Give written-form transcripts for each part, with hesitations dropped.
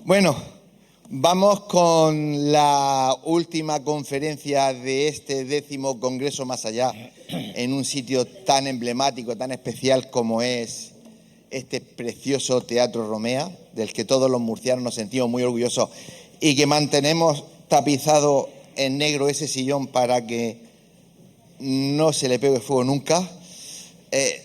Bueno, vamos con la última conferencia de este 10º Congreso Más Allá, en un sitio tan emblemático, tan especial como es este precioso Teatro Romea, del que todos los murcianos nos sentimos muy orgullosos y que mantenemos tapizado en negro ese sillón para que no se le pegue fuego nunca.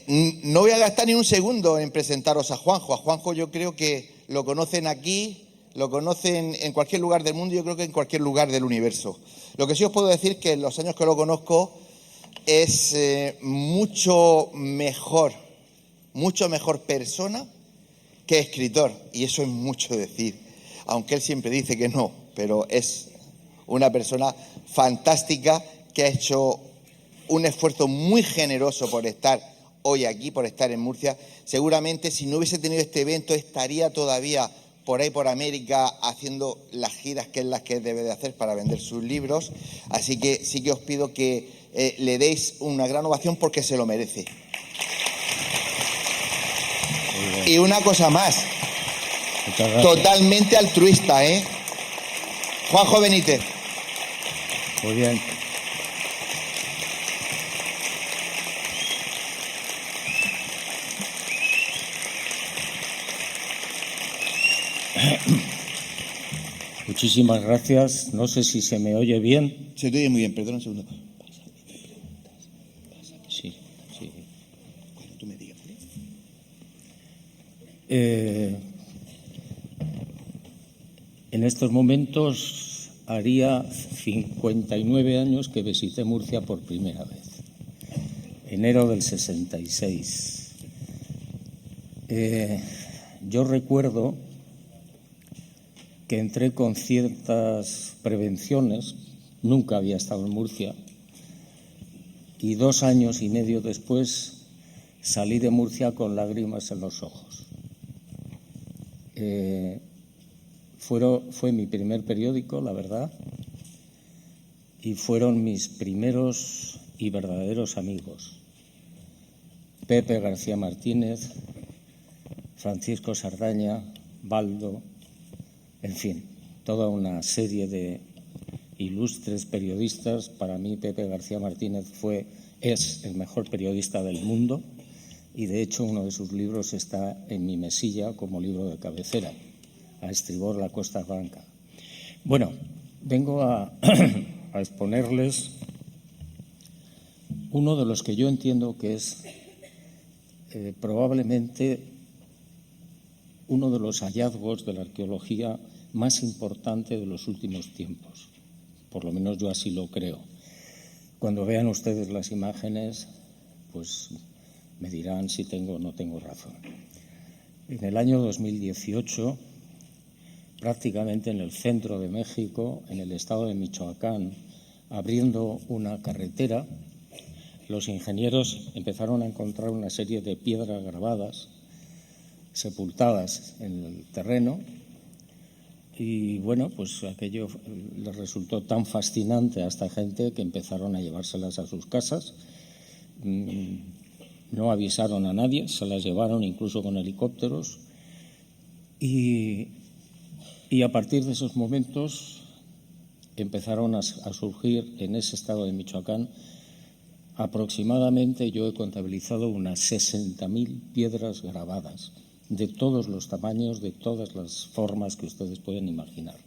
No voy a gastar ni un segundo en presentaros a Juanjo. A Juanjo yo creo que lo conocen aquí, lo conocen en cualquier lugar del mundo, yo creo que en cualquier lugar del universo. Lo que sí os puedo decir que en los años que lo conozco es mucho mejor persona que escritor, y eso es mucho decir, aunque él siempre dice que no, pero es una persona fantástica que ha hecho un esfuerzo muy generoso por estar hoy aquí, por estar en Murcia. Seguramente si no hubiese tenido este evento estaría todavía por ahí por América haciendo las giras que es las que debe de hacer para vender sus libros. Así que sí que os pido que le deis una gran ovación porque se lo merece. Y una cosa más, totalmente altruista, ¿eh? Juanjo Benítez. Muy bien. Muchísimas gracias. No sé si se me oye bien. Se te oye muy bien, perdón un segundo. Sí. Cuando tú me digas. En estos momentos haría 59 años que visité Murcia por primera vez. Enero del 66. Yo recuerdo que entré con ciertas prevenciones, nunca había estado en Murcia, y 2 años y medio después salí de Murcia con lágrimas en los ojos. Fue mi primer periódico, la verdad, y fueron mis primeros y verdaderos amigos. Pepe García Martínez, Francisco Sardaña, Baldo, en fin, toda una serie de ilustres periodistas. Para mí Pepe García Martínez es el mejor periodista del mundo y de hecho uno de sus libros está en mi mesilla como libro de cabecera, A estribor la Costa Blanca. Bueno, vengo a exponerles uno de los que yo entiendo que es probablemente uno de los hallazgos de la arqueología más importante de los últimos tiempos. Por lo menos yo así lo creo. Cuando vean ustedes las imágenes, pues me dirán si tengo o no tengo razón. En el año 2018, prácticamente en el centro de México, en el estado de Michoacán, abriendo una carretera, los ingenieros empezaron a encontrar una serie de piedras grabadas, sepultadas en el terreno, y bueno, pues aquello les resultó tan fascinante a esta gente que empezaron a llevárselas a sus casas. No avisaron a nadie, se las llevaron incluso con helicópteros, y a partir de esos momentos empezaron a surgir en ese estado de Michoacán aproximadamente, yo he contabilizado unas 60.000 piedras grabadas, de todos los tamaños, de todas las formas que ustedes pueden imaginar.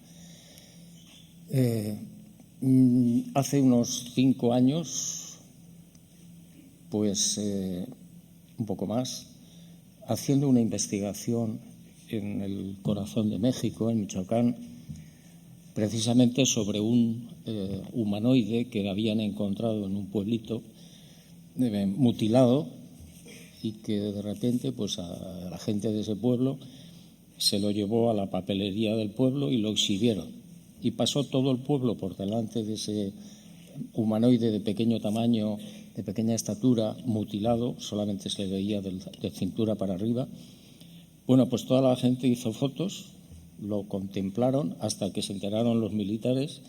Hace unos 5 años, pues un poco más, haciendo una investigación en el corazón de México, en Michoacán, precisamente sobre un humanoide que habían encontrado en un pueblito mutilado, y que de repente pues a la gente de ese pueblo se lo llevó a la papelería del pueblo y lo exhibieron. Y pasó todo el pueblo por delante de ese humanoide de pequeño tamaño, de pequeña estatura, mutilado, solamente se le veía de cintura para arriba. Bueno, pues toda la gente hizo fotos, lo contemplaron hasta que se enteraron los militares,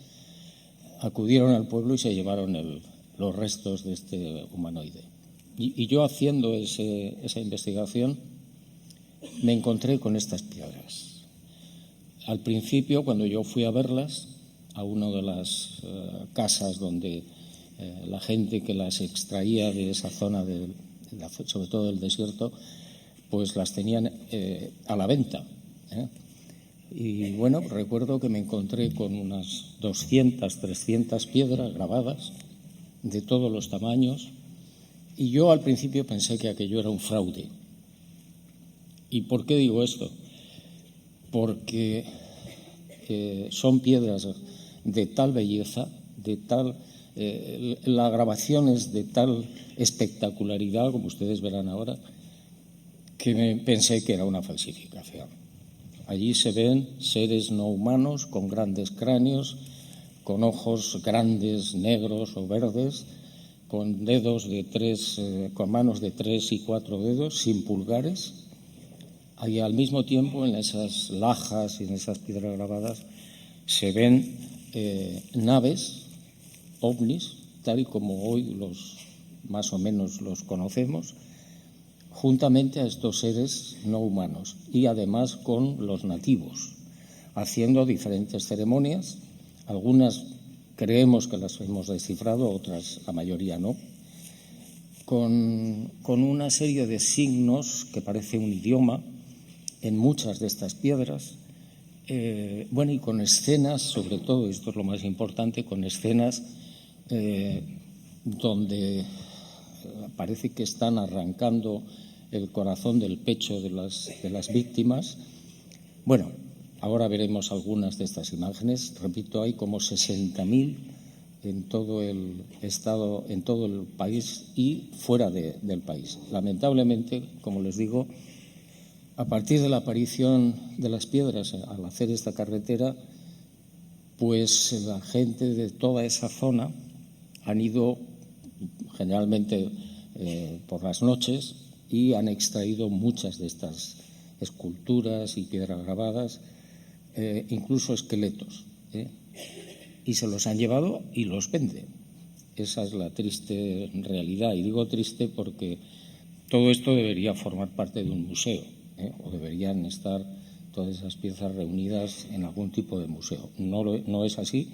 acudieron al pueblo y se llevaron los restos de este humanoide. Y yo haciendo esa investigación me encontré con estas piedras. Al principio, cuando yo fui a verlas, a una de las casas donde la gente que las extraía de esa zona, sobre todo del desierto, pues las tenían a la venta. Y bueno, recuerdo que me encontré con unas 200, 300 piedras grabadas de todos los tamaños, y yo al principio pensé que aquello era un fraude. ¿Y por qué digo esto? Porque son piedras de tal belleza, de tal la grabación es de tal espectacularidad, como ustedes verán ahora, que pensé que era una falsificación. Allí se ven seres no humanos con grandes cráneos, con ojos grandes, negros o verdes, con dedos con manos de 3 y 4 dedos, sin pulgares. Y al mismo tiempo, en esas lajas y en esas piedras grabadas, se ven naves, ovnis, tal y como hoy más o menos los conocemos, juntamente a estos seres no humanos y además con los nativos, haciendo diferentes ceremonias. Algunas creemos que las hemos descifrado, otras la mayoría no, con una serie de signos que parece un idioma en muchas de estas piedras, y con escenas, sobre todo, esto es lo más importante, con escenas donde parece que están arrancando el corazón del pecho de las víctimas. Bueno, ahora veremos algunas de estas imágenes. Repito, hay como 60.000 en todo el estado, en todo el país y fuera del país. Lamentablemente, como les digo, a partir de la aparición de las piedras al hacer esta carretera, pues la gente de toda esa zona han ido generalmente por las noches y han extraído muchas de estas esculturas y piedras grabadas, incluso esqueletos, y se los han llevado y los venden. Esa es la triste realidad, y digo triste porque todo esto debería formar parte de un museo, o deberían estar todas esas piezas reunidas en algún tipo de museo. No es así,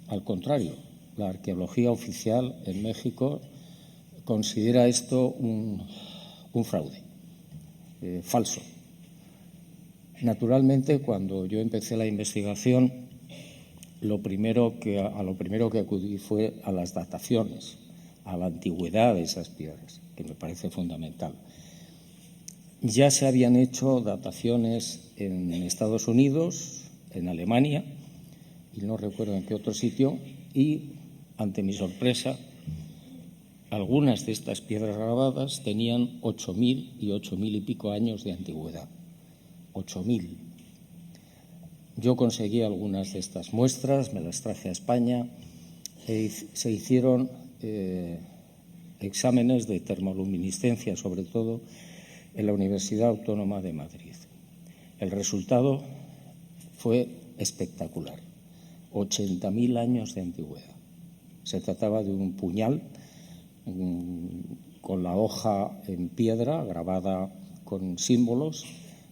al contrario, la arqueología oficial en México considera esto un fraude, falso. Naturalmente, cuando yo empecé la investigación, a lo primero que acudí fue a las dataciones, a la antigüedad de esas piedras, que me parece fundamental. Ya se habían hecho dataciones en Estados Unidos, en Alemania, y no recuerdo en qué otro sitio, y ante mi sorpresa, algunas de estas piedras grabadas tenían 8.000 y 8.000 y pico años de antigüedad. 8.000. Yo conseguí algunas de estas muestras, me las traje a España, se hicieron exámenes de termoluminiscencia, sobre todo en la Universidad Autónoma de Madrid. El resultado fue espectacular, 80.000 años de antigüedad. Se trataba de un puñal con la hoja en piedra grabada con símbolos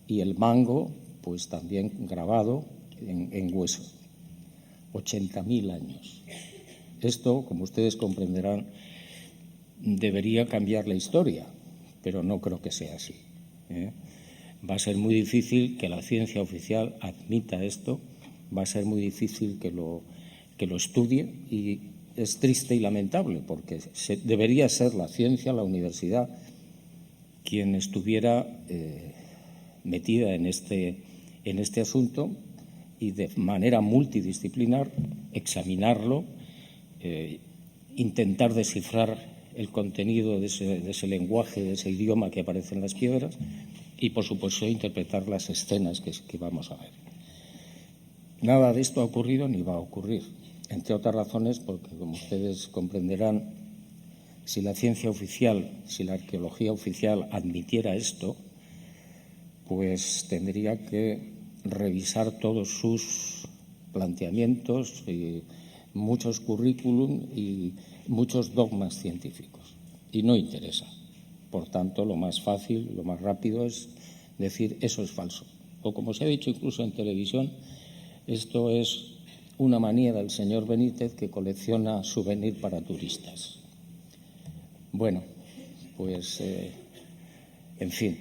y el mango pues también grabado en hueso. 80.000 años. Esto, como ustedes comprenderán, debería cambiar la historia, pero no creo que sea así. Va a ser muy difícil que la ciencia oficial admita esto, va a ser muy difícil que lo estudie, y es triste y lamentable porque debería ser la ciencia, la universidad, quien estuviera metida en este asunto y de manera multidisciplinar examinarlo, intentar descifrar el contenido de ese lenguaje, de ese idioma que aparece en las piedras y, por supuesto, interpretar las escenas que vamos a ver. Nada de esto ha ocurrido ni va a ocurrir, entre otras razones porque, como ustedes comprenderán, si la ciencia oficial, si la arqueología oficial admitiera esto, pues tendría que revisar todos sus planteamientos y muchos currículum y muchos dogmas científicos. Y no interesa. Por tanto, lo más fácil, lo más rápido es decir eso es falso. O como se ha dicho incluso en televisión, esto es una manía del señor Benítez que colecciona souvenirs para turistas. Bueno, pues, en fin,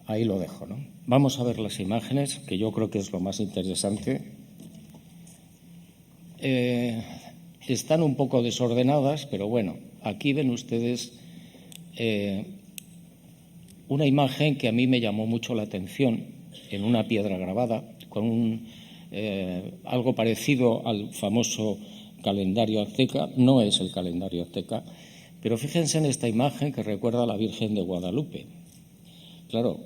ahí lo dejo, ¿no? Vamos a ver las imágenes, que yo creo que es lo más interesante. Están un poco desordenadas, pero bueno, aquí ven ustedes una imagen que a mí me llamó mucho la atención en una piedra grabada, con algo parecido al famoso calendario azteca. No es el calendario azteca, pero fíjense en esta imagen que recuerda a la Virgen de Guadalupe. Claro,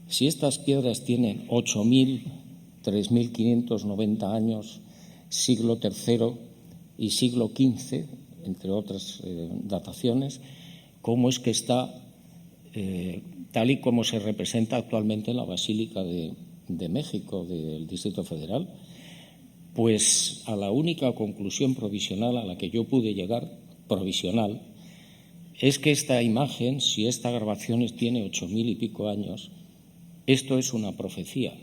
si estas piedras tienen 8.000, 3.590 años, siglo III y siglo XV, entre otras dataciones, ¿cómo es que está tal y como se representa actualmente en la Basílica de México, del Distrito Federal? Pues a la única conclusión provisional a la que yo pude llegar, provisional, es que esta imagen, si esta grabación tiene 8.000 y pico años, esto es una profecía.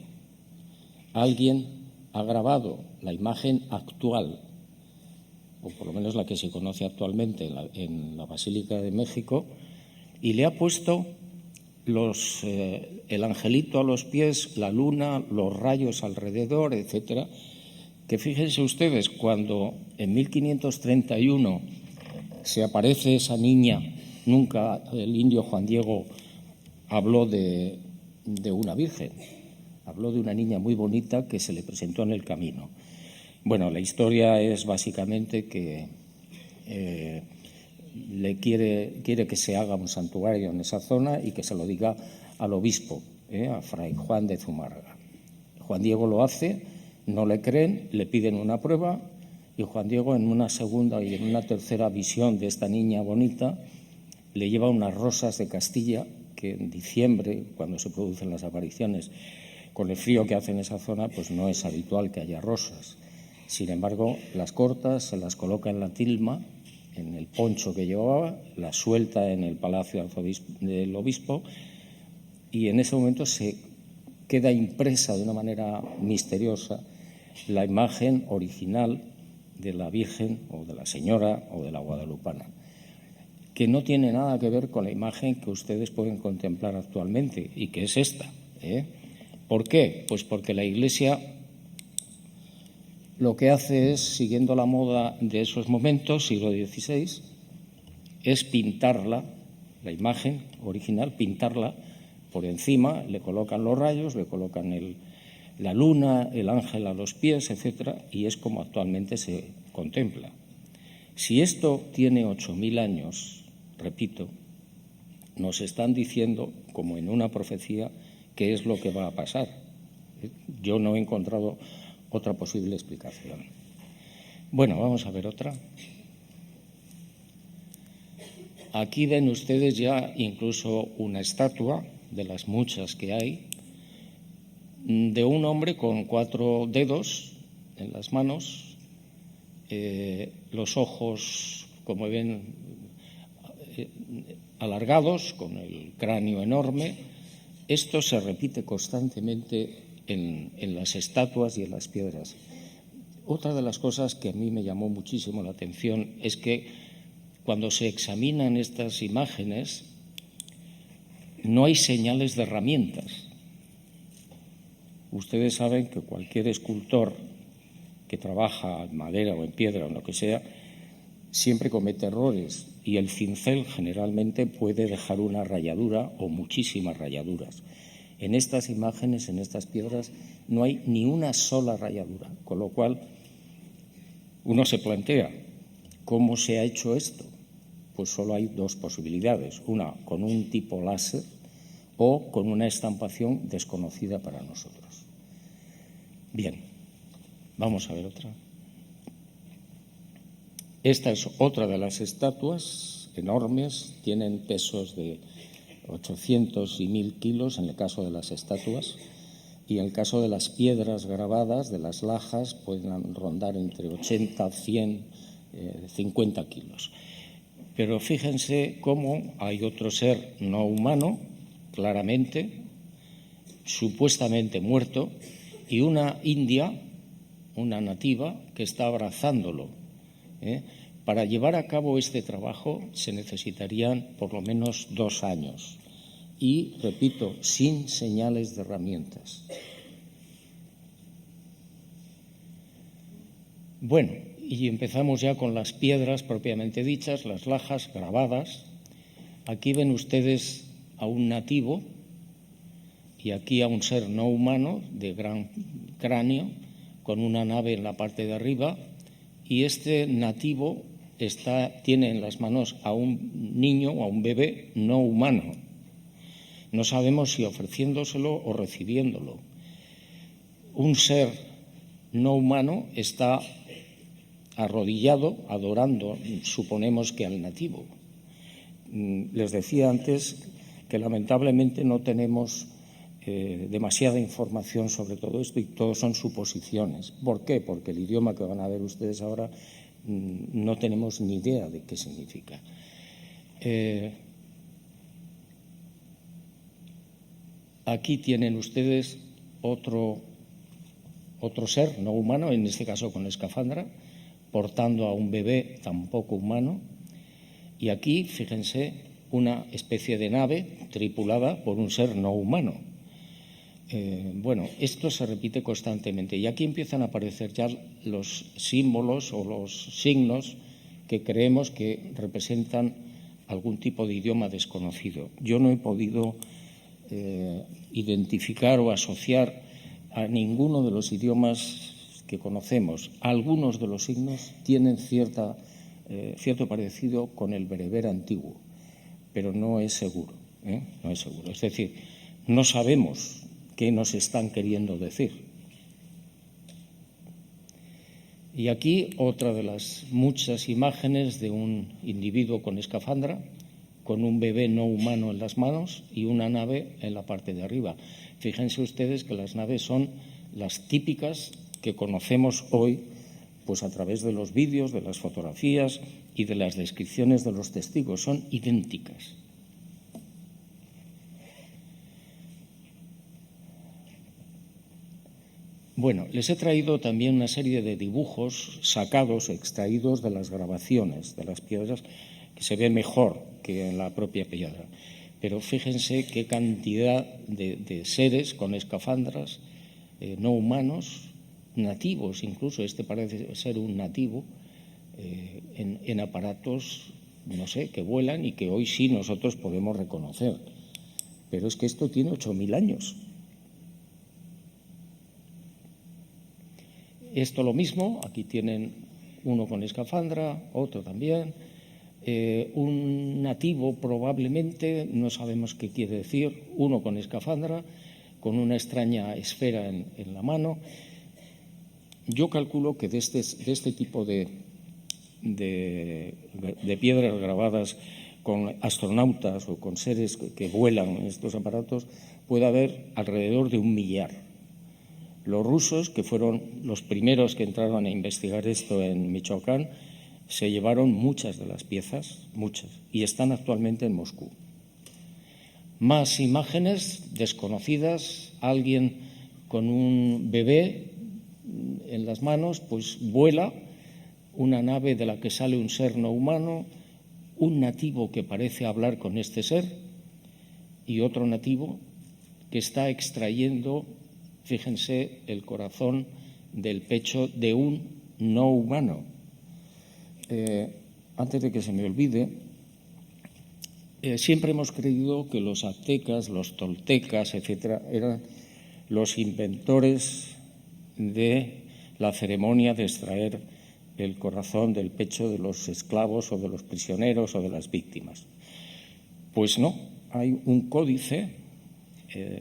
Alguien ha grabado la imagen actual, o por lo menos la que se conoce actualmente en la Basílica de México, y le ha puesto el angelito a los pies, la luna, los rayos alrededor, etcétera. Que fíjense ustedes, cuando en 1531 se aparece esa niña, nunca el indio Juan Diego habló de una virgen, habló de una niña muy bonita que se le presentó en el camino. Bueno, la historia es básicamente que le quiere que se haga un santuario en esa zona y que se lo diga al obispo, a Fray Juan de Zumárraga. Juan Diego lo hace, no le creen, le piden una prueba y Juan Diego, en una segunda y en una tercera visión de esta niña bonita, le lleva unas rosas de Castilla, que en diciembre, cuando se producen las apariciones, con el frío que hace en esa zona, pues no es habitual que haya rosas. Sin embargo, las corta, se las coloca en la tilma, en el poncho que llevaba, las suelta en el palacio del obispo, y en ese momento se queda impresa de una manera misteriosa la imagen original de la Virgen o de la Señora o de la Guadalupana, que no tiene nada que ver con la imagen que ustedes pueden contemplar actualmente y que es esta. ¿Por qué? Pues porque la Iglesia lo que hace es, siguiendo la moda de esos momentos, siglo XVI, es pintarla, la imagen original, pintarla por encima, le colocan los rayos, le colocan la luna, el ángel a los pies, etcétera, y es como actualmente se contempla. Si esto tiene 8.000 años, repito, nos están diciendo, como en una profecía, qué es lo que va a pasar. Yo no he encontrado otra posible explicación. Bueno, vamos a ver otra. Aquí ven ustedes ya incluso una estatua, de las muchas que hay, de un hombre con 4 dedos en las manos, los ojos, como ven, alargados, con el cráneo enorme. Esto se repite constantemente en las estatuas y en las piedras. Otra de las cosas que a mí me llamó muchísimo la atención es que cuando se examinan estas imágenes no hay señales de herramientas. Ustedes saben que cualquier escultor que trabaja en madera o en piedra o en lo que sea siempre comete errores y el cincel generalmente puede dejar una rayadura o muchísimas rayaduras. En estas imágenes, en estas piedras, no hay ni una sola rayadura, con lo cual uno se plantea, ¿cómo se ha hecho esto? Pues solo hay 2 posibilidades, una con un tipo láser o con una estampación desconocida para nosotros. Bien, vamos a ver otra. Esta es otra de las estatuas enormes, tienen pesos de 800 y 1.000 kilos en el caso de las estatuas, y en el caso de las piedras grabadas, de las lajas, pueden rondar entre 80, 100, 50 kilos. Pero fíjense cómo hay otro ser no humano, claramente, supuestamente muerto, y una india, una nativa, que está abrazándolo. Para llevar a cabo este trabajo se necesitarían por lo menos 2 años y, repito, sin señales de herramientas. Bueno, y empezamos ya con las piedras propiamente dichas, las lajas grabadas. Aquí ven ustedes a un nativo y aquí a un ser no humano de gran cráneo con una nave en la parte de arriba, y este nativo tiene en las manos a un niño o a un bebé no humano. No sabemos si ofreciéndoselo o recibiéndolo. Un ser no humano está arrodillado, adorando, suponemos que al nativo. Les decía antes que lamentablemente no tenemos demasiada información sobre todo esto y todo son suposiciones. ¿Por qué? Porque el idioma que van a ver ustedes ahora no tenemos ni idea de qué significa. Aquí tienen ustedes otro ser no humano, en este caso con escafandra, portando a un bebé tampoco humano. Y aquí, fíjense, una especie de nave tripulada por un ser no humano. Bueno, esto se repite constantemente y aquí empiezan a aparecer ya los símbolos o los signos que creemos que representan algún tipo de idioma desconocido. Yo no he podido identificar o asociar a ninguno de los idiomas que conocemos. Algunos de los signos tienen cierto parecido con el bereber antiguo, pero no es seguro, no es seguro. Es decir, no sabemos qué nos están queriendo decir. Y aquí otra de las muchas imágenes de un individuo con escafandra, con un bebé no humano en las manos y una nave en la parte de arriba. Fíjense ustedes que las naves son las típicas que conocemos hoy, pues a través de los vídeos, de las fotografías y de las descripciones de los testigos. Son idénticas. Bueno, les he traído también una serie de dibujos sacados, extraídos de las grabaciones de las piedras, que se ve mejor que en la propia piedra. Pero fíjense qué cantidad de seres con escafandras no humanos, nativos incluso, este parece ser un nativo, en aparatos, no sé, que vuelan y que hoy sí nosotros podemos reconocer. Pero es que esto tiene 8.000 años. Esto lo mismo, aquí tienen uno con escafandra, otro también. Un nativo probablemente, no sabemos qué quiere decir, uno con escafandra, con una extraña esfera en la mano. Yo calculo que de este tipo de piedras grabadas con astronautas o con seres que vuelan en estos aparatos puede haber alrededor de 1 millar. Los rusos, que fueron los primeros que entraron a investigar esto en Michoacán, se llevaron muchas de las piezas, muchas, y están actualmente en Moscú. Más imágenes desconocidas, alguien con un bebé en las manos, pues vuela, una nave de la que sale un ser no humano, un nativo que parece hablar con este ser y otro nativo que está extrayendo, fíjense, el corazón del pecho de un no humano. Antes de que se me olvide, siempre hemos creído que los aztecas, los toltecas, etcétera, eran los inventores de la ceremonia de extraer el corazón del pecho de los esclavos o de los prisioneros o de las víctimas. Pues no, hay un códice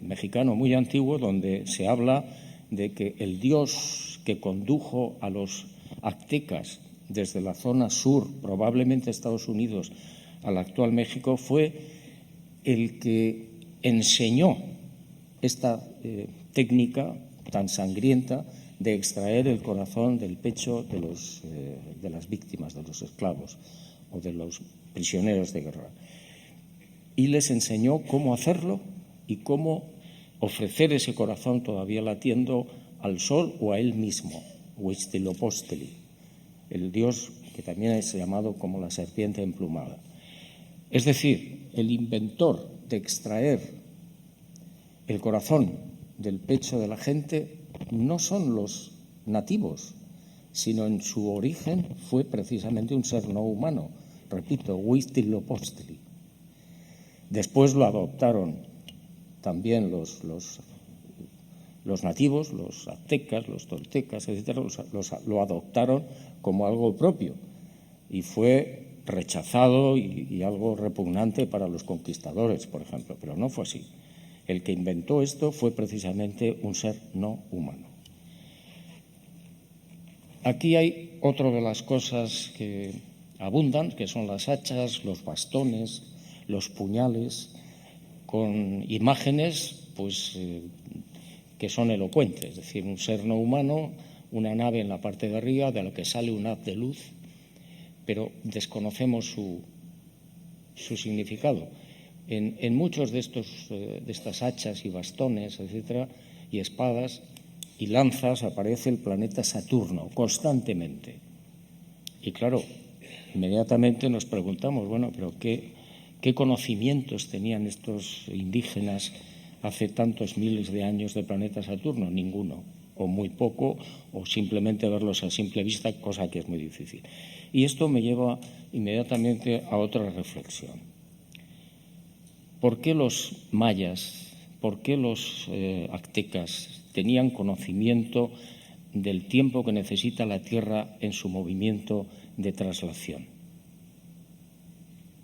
mexicano muy antiguo donde se habla de que el dios que condujo a los aztecas desde la zona sur, probablemente Estados Unidos, al actual México, fue el que enseñó esta técnica tan sangrienta de extraer el corazón del pecho de las víctimas, de los esclavos o de los prisioneros de guerra. Y les enseñó cómo hacerlo y cómo ofrecer ese corazón todavía latiendo al sol o a él mismo, Huitzilopochtli, el dios que también es llamado como la serpiente emplumada. Es decir, el inventor de extraer el corazón del pecho de la gente no son los nativos, sino en su origen fue precisamente un ser no humano, repito, Huitzilopochtli. Después lo adoptaron también los nativos, los aztecas, los toltecas, etcétera, lo adoptaron como algo propio y fue rechazado y algo repugnante para los conquistadores, por ejemplo, pero no fue así. El que inventó esto fue precisamente un ser no humano. Aquí hay otra de las cosas que abundan, que son las hachas, los bastones, los puñales, con imágenes pues, que son elocuentes, es decir, un ser no humano, una nave en la parte de arriba de la que sale un haz de luz, pero desconocemos su significado. En muchos de estas hachas y bastones, etcétera, y espadas y lanzas aparece el planeta Saturno constantemente. Y claro, inmediatamente nos preguntamos, bueno, pero ¿qué conocimientos tenían estos indígenas hace tantos miles de años del planeta Saturno? Ninguno, o muy poco, o simplemente verlos a simple vista, cosa que es muy difícil. Y esto me lleva inmediatamente a otra reflexión. ¿Por qué los mayas, por qué los aztecas tenían conocimiento del tiempo que necesita la Tierra en su movimiento de traslación?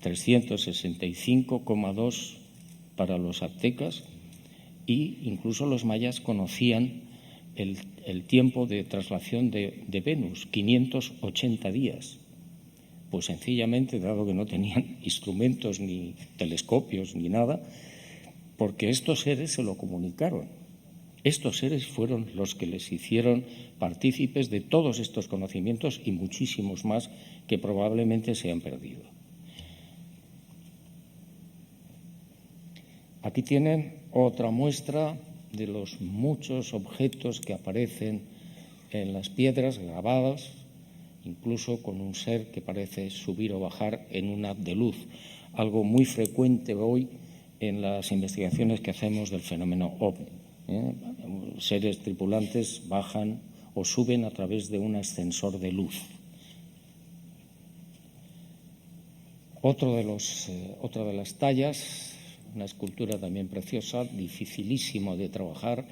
365,2 para los aztecas, y incluso los mayas conocían el tiempo de traslación de Venus, 580 días. Pues sencillamente, dado que no tenían instrumentos ni telescopios ni nada, porque estos seres se lo comunicaron. Estos seres fueron los que les hicieron partícipes de todos estos conocimientos y muchísimos más que probablemente se han perdido. Aquí tienen otra muestra de los muchos objetos que aparecen en las piedras grabadas, incluso con un ser que parece subir o bajar en un haz de luz, algo muy frecuente hoy en las investigaciones que hacemos del fenómeno OVNI. Seres tripulantes bajan o suben a través de un ascensor de luz. Otra de las tallas, una escultura también preciosa, dificilísimo de trabajar,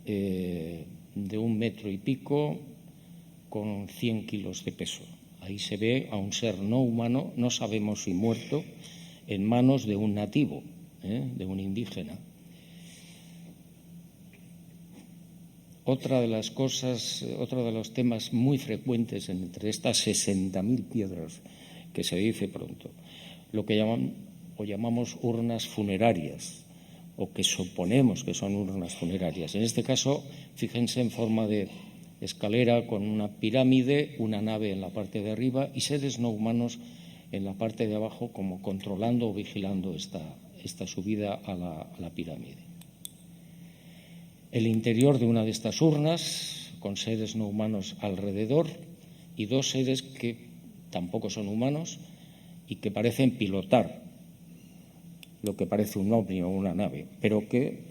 de 1,5 metros, con 100 kilos de peso. Ahí se ve a un ser no humano, no sabemos si muerto, en manos de un nativo, de un indígena. Otra de los temas muy frecuentes entre estas 60.000 piedras que se dice pronto, lo que llamamos urnas funerarias, o que suponemos que son urnas funerarias. En este caso, fíjense en forma de escalera con una pirámide, una nave en la parte de arriba y seres no humanos en la parte de abajo, como controlando o vigilando esta subida a la pirámide. El interior de una de estas urnas, con seres no humanos alrededor, y 2 seres que tampoco son humanos y que parecen pilotar lo que parece un ovni o una nave, pero que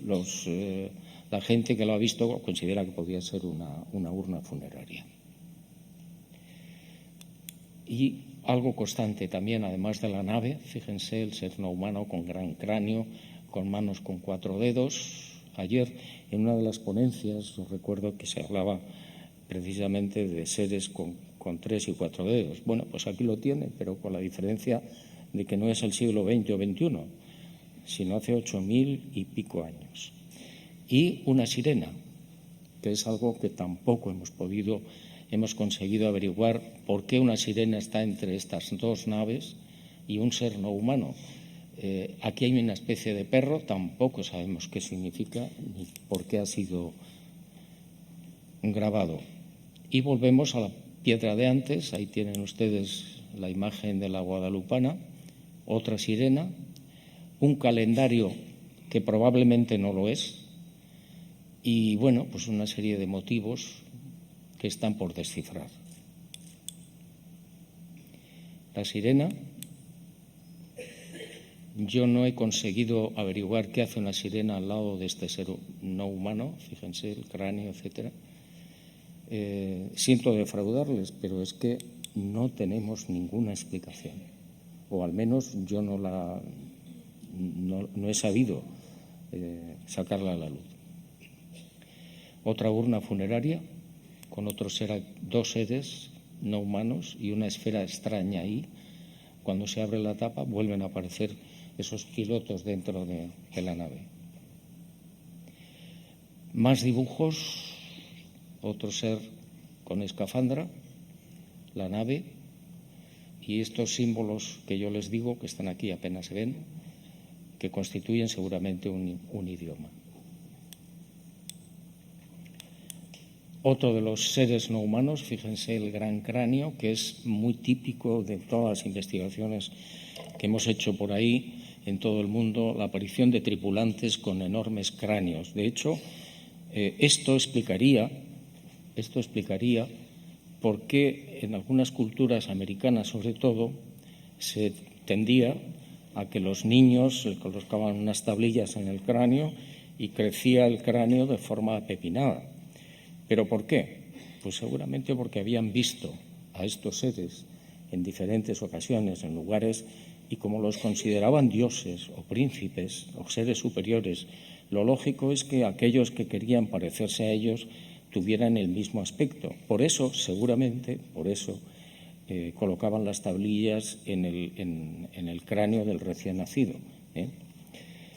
la gente que lo ha visto considera que podría ser una urna funeraria. Y algo constante también, además de la nave, fíjense, el ser no humano con gran cráneo, con manos con 4 dedos. Ayer, en una de las ponencias, os recuerdo que se hablaba precisamente de seres con 3 y 4 dedos. Bueno, pues aquí lo tiene, pero con la diferencia de que no es el siglo XX o XXI, sino hace 8.000 y pico años. Y una sirena, que es algo que tampoco hemos conseguido averiguar por qué una sirena está entre estas 2 naves y un ser no humano. Aquí hay una especie de perro, tampoco sabemos qué significa ni por qué ha sido grabado. Y volvemos a la piedra de antes, ahí tienen ustedes la imagen de la guadalupana, otra sirena, un calendario que probablemente no lo es, Y bueno, pues una serie de motivos que están por descifrar. La sirena, yo no he conseguido averiguar qué hace una sirena al lado de este ser no humano, fíjense, el cráneo, etcétera. Siento defraudarles, pero es que no tenemos ninguna explicación, o al menos yo no he sabido sacarla a la luz. Otra urna funeraria con dos seres no humanos y una esfera extraña ahí. Cuando se abre la tapa vuelven a aparecer esos pilotos dentro de la nave. Más dibujos, otro ser con escafandra, la nave, y estos símbolos que yo les digo, que están aquí, apenas se ven, que constituyen seguramente un idioma. Otro de los seres no humanos, fíjense el gran cráneo, que es muy típico de todas las investigaciones que hemos hecho por ahí en todo el mundo, la aparición de tripulantes con enormes cráneos. De hecho, esto explicaría por qué en algunas culturas americanas, sobre todo, se tendía a que los niños se colocaban unas tablillas en el cráneo y crecía el cráneo de forma apepinada. ¿Pero por qué? Pues seguramente porque habían visto a estos seres en diferentes ocasiones, en lugares, y como los consideraban dioses o príncipes o seres superiores, lo lógico es que aquellos que querían parecerse a ellos tuvieran el mismo aspecto. Por eso, seguramente, colocaban las tablillas en el cráneo del recién nacido.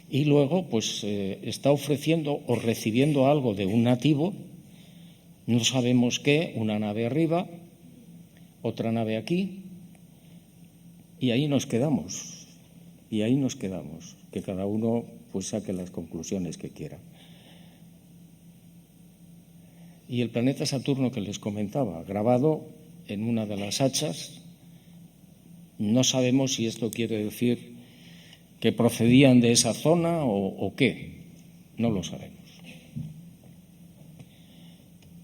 Y luego, pues, está ofreciendo o recibiendo algo de un nativo, no sabemos qué, una nave arriba, otra nave aquí, y ahí nos quedamos, que cada uno pues saque las conclusiones que quiera. Y el planeta Saturno que les comentaba, grabado en una de las hachas, no sabemos si esto quiere decir que procedían de esa zona o qué, no lo sabemos.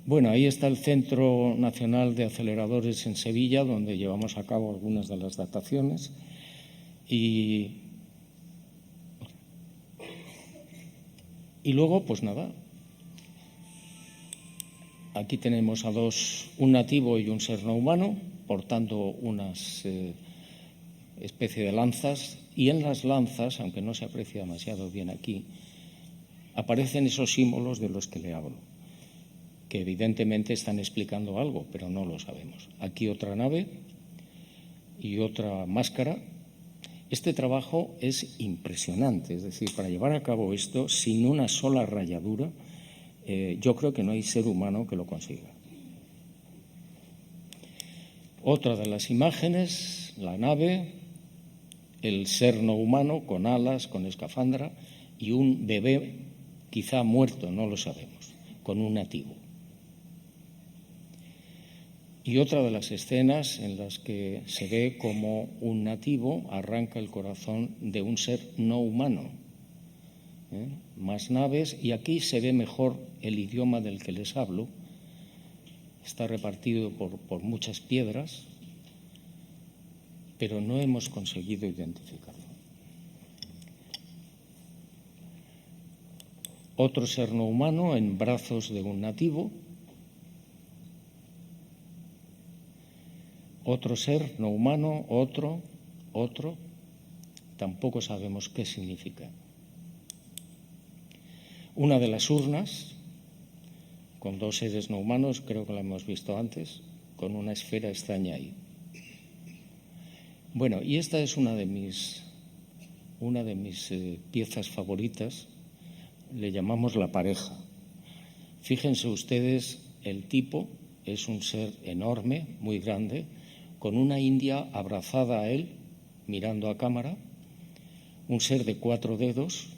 Bueno, ahí está el Centro Nacional de Aceleradores en Sevilla, donde llevamos a cabo algunas de las dataciones. Y luego, pues nada, aquí tenemos a un nativo y un ser no humano, portando unas especie de lanzas, y en las lanzas, aunque no se aprecia demasiado bien aquí, aparecen esos símbolos de los que le hablo, que evidentemente están explicando algo, pero no lo sabemos. Aquí otra nave y otra máscara. Este trabajo es impresionante, es decir, para llevar a cabo esto sin una sola rayadura, yo creo que no hay ser humano que lo consiga. Otra de las imágenes, la nave, el ser no humano con alas, con escafandra y un bebé quizá muerto, no lo sabemos, con un nativo. Y otra de las escenas en las que se ve como un nativo arranca el corazón de un ser no humano. Más naves, y aquí se ve mejor el idioma del que les hablo. Está repartido por muchas piedras, pero no hemos conseguido identificarlo. Otro ser no humano en brazos de un nativo. Otro ser no humano, otro, tampoco sabemos qué significa. Una de las urnas, con dos seres no humanos, creo que la hemos visto antes, con una esfera extraña ahí. Bueno, y esta es una de mis piezas favoritas, le llamamos la pareja. Fíjense ustedes, el tipo es un ser enorme, muy grande, con una india abrazada a él, mirando a cámara, un ser de 4 dedos.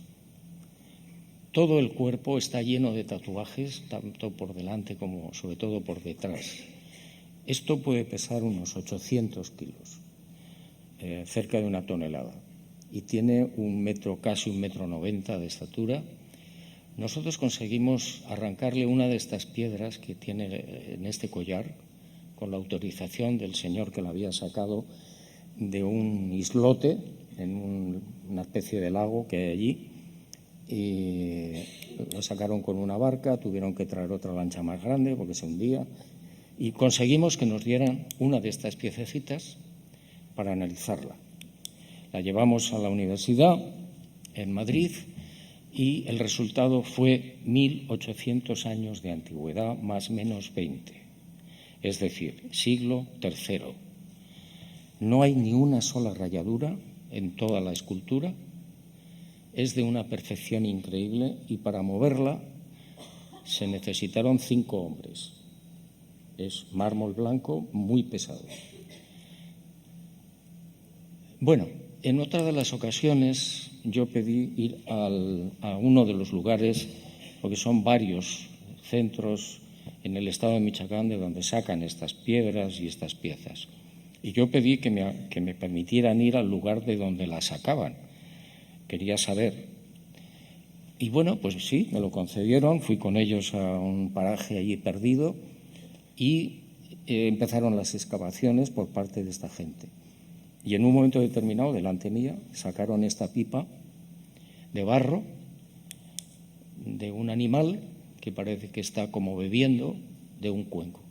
Todo el cuerpo está lleno de tatuajes, tanto por delante como sobre todo por detrás. Esto puede pesar unos 800 kilos, cerca de 1 tonelada, y tiene casi 1,90 m de estatura. nosotros conseguimos arrancarle una de estas piedras que tiene en este collar, con la autorización del señor que la había sacado de un islote en una especie de lago que hay allí, y lo sacaron con una barca, tuvieron que traer otra lancha más grande porque se hundía, y conseguimos que nos dieran una de estas piececitas para analizarla. La llevamos a la universidad en Madrid y el resultado fue 1.800 años de antigüedad más menos 20, es decir, siglo III. No hay ni una sola rayadura en toda la escultura, es de una perfección increíble y para moverla se necesitaron 5 hombres. Es mármol blanco muy pesado. Bueno, en otra de las ocasiones yo pedí ir a uno de los lugares, porque son varios centros en el estado de Michoacán de donde sacan estas piedras y estas piezas. Y yo pedí que me permitieran ir al lugar de donde las sacaban. Quería saber. Y bueno, pues sí, me lo concedieron. Fui con ellos a un paraje allí perdido y empezaron las excavaciones por parte de esta gente. Y en un momento determinado, delante mía, sacaron esta pipa de barro de un animal que parece que está como bebiendo de un cuenco.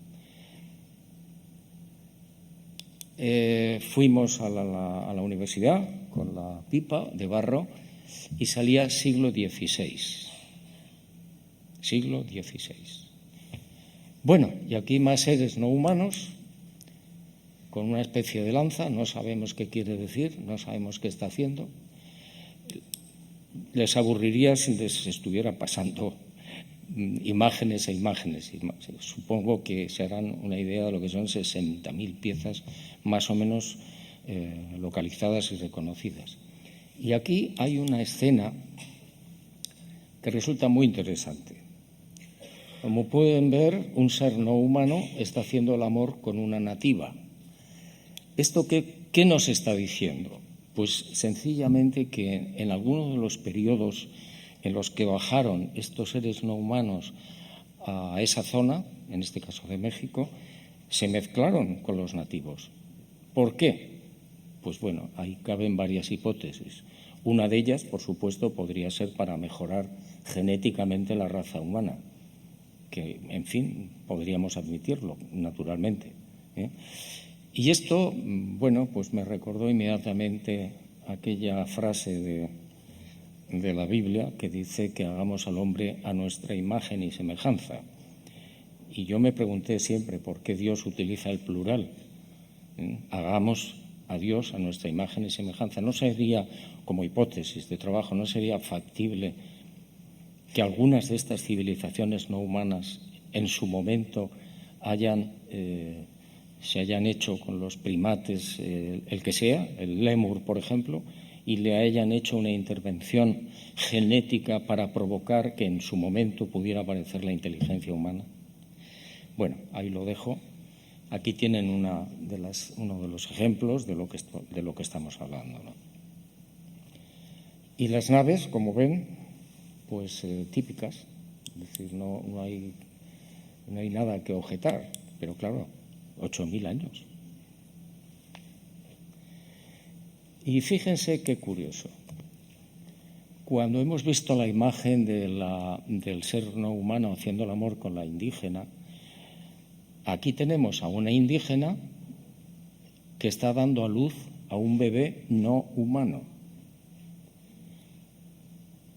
Fuimos a la universidad con la pipa de barro y salía siglo XVI. Siglo XVI. Bueno, y aquí más seres no humanos con una especie de lanza, no sabemos qué quiere decir, no sabemos qué está haciendo. Les aburriría si les estuviera pasando imágenes e imágenes. Supongo que se harán una idea de lo que son 60.000 piezas más o menos localizadas y reconocidas. Y aquí hay una escena que resulta muy interesante. Como pueden ver, un ser no humano está haciendo el amor con una nativa. ¿Esto qué nos está diciendo? Pues sencillamente que en algunos de los periodos en los que bajaron estos seres no humanos a esa zona, en este caso de México, se mezclaron con los nativos. ¿Por qué? Pues bueno, ahí caben varias hipótesis. Una de ellas, por supuesto, podría ser para mejorar genéticamente la raza humana, que, en fin, podríamos admitirlo, naturalmente, ¿eh? Y esto, bueno, pues me recordó inmediatamente aquella frase de la Biblia que dice que hagamos al hombre a nuestra imagen y semejanza. Y yo me pregunté siempre por qué Dios utiliza el plural. Hagamos a Dios a nuestra imagen y semejanza. ¿No sería, como hipótesis de trabajo, no sería factible que algunas de estas civilizaciones no humanas en su momento se hayan hecho con los primates, el que sea, el lémur, por ejemplo, y le hayan hecho una intervención genética para provocar que en su momento pudiera aparecer la inteligencia humana? Bueno, ahí lo dejo. Aquí tienen uno de los ejemplos de lo que estamos hablando, ¿no? Y las naves, como ven, pues típicas, es decir, no hay nada que objetar, pero claro, 8.000 años. Y fíjense qué curioso. Cuando hemos visto la imagen del ser no humano haciendo el amor con la indígena, aquí tenemos a una indígena que está dando a luz a un bebé no humano,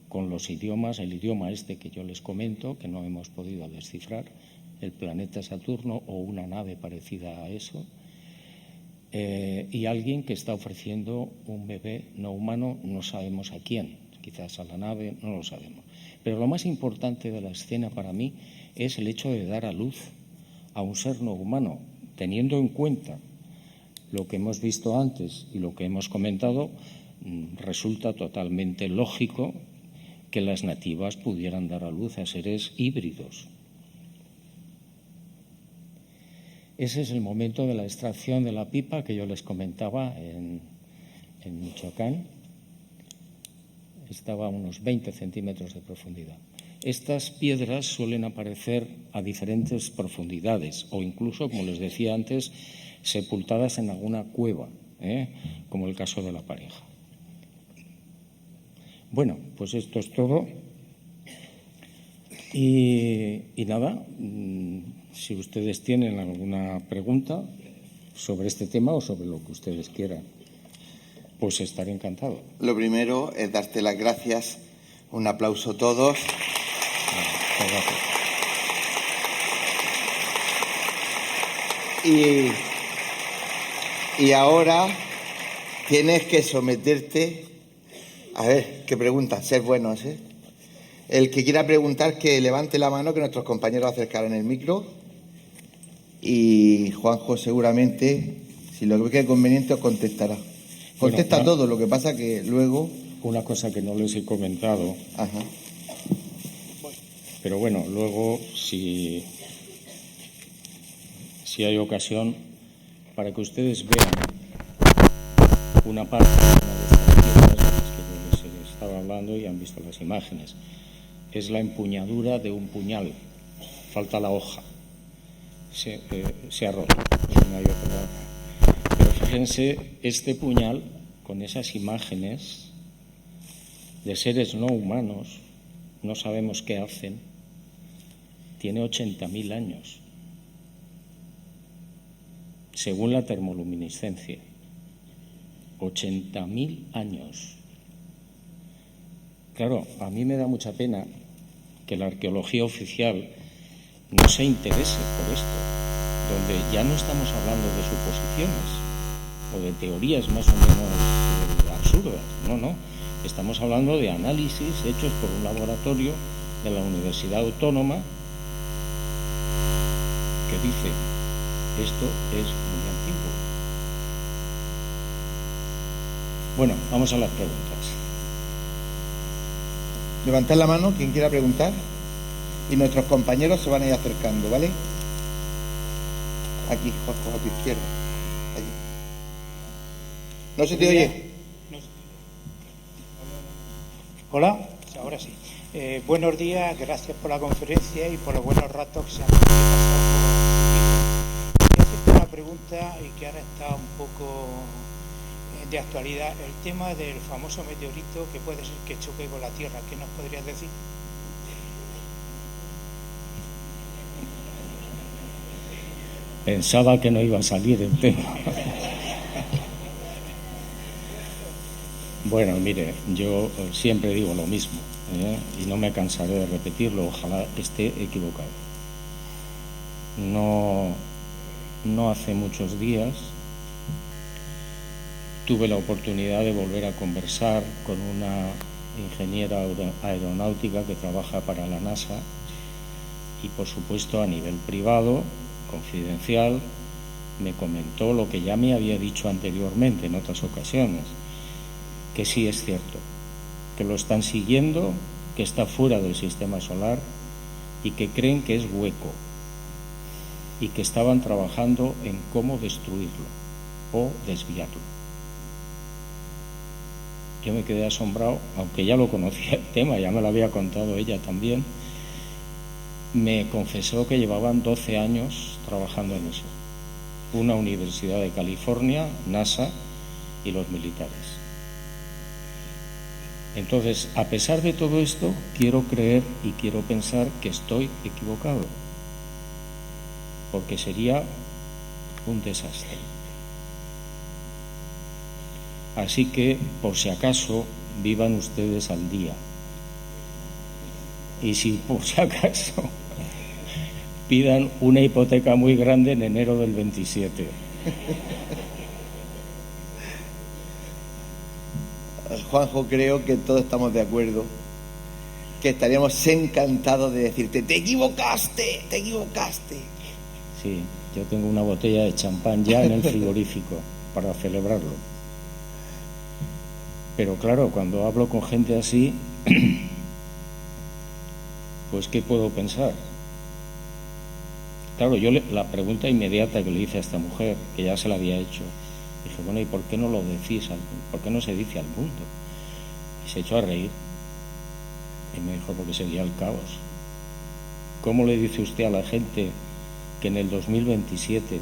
con los idiomas, el idioma este que yo les comento, que no hemos podido descifrar, el planeta Saturno o una nave parecida a eso, y alguien que está ofreciendo un bebé no humano, no sabemos a quién, quizás a la nave, no lo sabemos. Pero lo más importante de la escena para mí es el hecho de dar a luz a un ser no humano, teniendo en cuenta lo que hemos visto antes y lo que hemos comentado. Resulta totalmente lógico que las nativas pudieran dar a luz a seres híbridos. Ese es el momento de la extracción de la pipa que yo les comentaba en Michoacán. Estaba a unos 20 centímetros de profundidad. Estas piedras suelen aparecer a diferentes profundidades o incluso, como les decía antes, sepultadas en alguna cueva, como el caso de la pareja. Bueno, pues esto es todo. Y nada, si ustedes tienen alguna pregunta sobre este tema o sobre lo que ustedes quieran, pues estaré encantado. Lo primero es darte las gracias. Un aplauso a todos. Gracias. Y ahora tienes que someterte. A ver, ¿qué preguntas? Ser buenos, ¿eh? El que quiera preguntar, que levante la mano, que nuestros compañeros acercarán el micro. Y Juanjo seguramente, si lo que es conveniente, os contestará. Contesta Bueno, todo, lo que pasa que luego... Una cosa que no les he comentado, Ajá. pero bueno, luego si hay ocasión, para que ustedes vean una parte de estas piedras de las que yo les estaba hablando y han visto las imágenes. Es la empuñadura de un puñal, falta la hoja, se ha roto, no hay otra. Pero fíjense, este puñal, con esas imágenes de seres no humanos, no sabemos qué hacen, tiene 80.000 años, según la termoluminiscencia. 80.000 años. Claro, a mí me da mucha pena que la arqueología oficial no se interese por esto, donde ya no estamos hablando de suposiciones o de teorías más o menos absurdas, no, estamos hablando de análisis hechos por un laboratorio de la Universidad Autónoma que dice, esto es muy antiguo. Bueno, vamos a las preguntas. Levantad la mano, quien quiera preguntar, y nuestros compañeros se van a ir acercando, ¿vale? Aquí, Juanjo, a tu izquierda. Allí. ¿No se te oye? Hola, ahora sí. Buenos días, gracias por la conferencia y por los buenos ratos que se han pasado por su vida. Quería hacerte una pregunta y que ahora está un poco de actualidad, el tema del famoso meteorito que puede ser que choque con la Tierra. ¿Qué nos podrías decir? Pensaba que no iba a salir el tema. Bueno, mire, yo siempre digo lo mismo, y no me cansaré de repetirlo, ojalá esté equivocado. No hace muchos días tuve la oportunidad de volver a conversar con una ingeniera aeronáutica que trabaja para la NASA y, por supuesto, a nivel privado, confidencial, me comentó lo que ya me había dicho anteriormente en otras ocasiones, que sí es cierto, que lo están siguiendo, que está fuera del sistema solar y que creen que es hueco y que estaban trabajando en cómo destruirlo o desviarlo. Yo me quedé asombrado, aunque ya lo conocía el tema, ya me lo había contado ella también. Me confesó que llevaban 12 años trabajando en eso. Una universidad de California, NASA y los militares. Entonces, a pesar de todo esto, quiero creer y quiero pensar que estoy equivocado, porque sería un desastre. Así que, por si acaso, vivan ustedes al día. Y si por si acaso pidan una hipoteca muy grande en enero del 27. Juanjo, creo que todos estamos de acuerdo, que estaríamos encantados de decirte, ¡te equivocaste! ¡Te equivocaste! Sí, yo tengo una botella de champán ya en el frigorífico para celebrarlo. Pero claro, cuando hablo con gente así, pues ¿qué puedo pensar? Claro, yo la pregunta inmediata que le hice a esta mujer, que ya se la había hecho, dije, bueno, ¿y por qué no lo decís? ¿Por qué no se dice al mundo? Y se echó a reír. Y me dijo, porque sería el caos. ¿Cómo le dice usted a la gente que en el 2027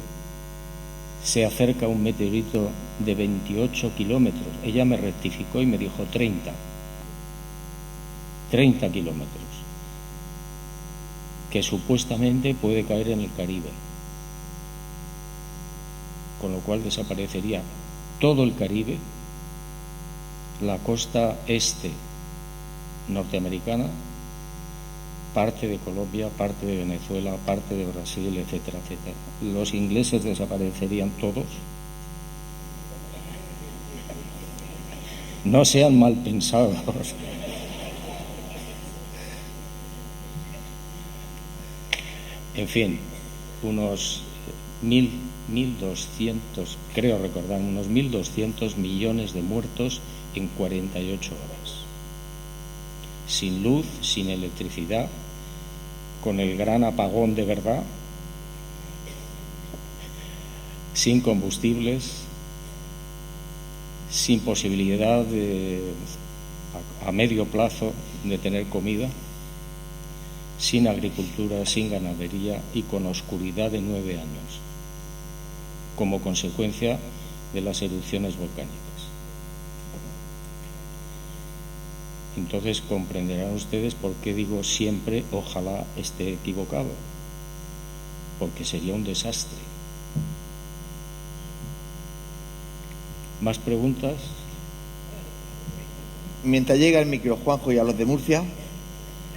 se acerca un meteorito de 28 kilómetros? Ella me rectificó y me dijo 30 kilómetros, que supuestamente puede caer en el Caribe, con lo cual desaparecería todo el Caribe, la costa este norteamericana, parte de Colombia, parte de Venezuela, parte de Brasil, etcétera, etcétera. Los ingleses desaparecerían todos. No sean mal pensados. En fin, unos 1.200, creo recordar, unos 1.200 millones de muertos en 48 horas. Sin luz, sin electricidad, con el gran apagón de verdad, sin combustibles, sin posibilidad a medio plazo de tener comida, sin agricultura, sin ganadería y con oscuridad de 9 años, como consecuencia de las erupciones volcánicas. Entonces comprenderán ustedes por qué digo siempre ojalá esté equivocado, porque sería un desastre. ¿Más preguntas? Mientras llega el micro, Juanjo, y a los de Murcia,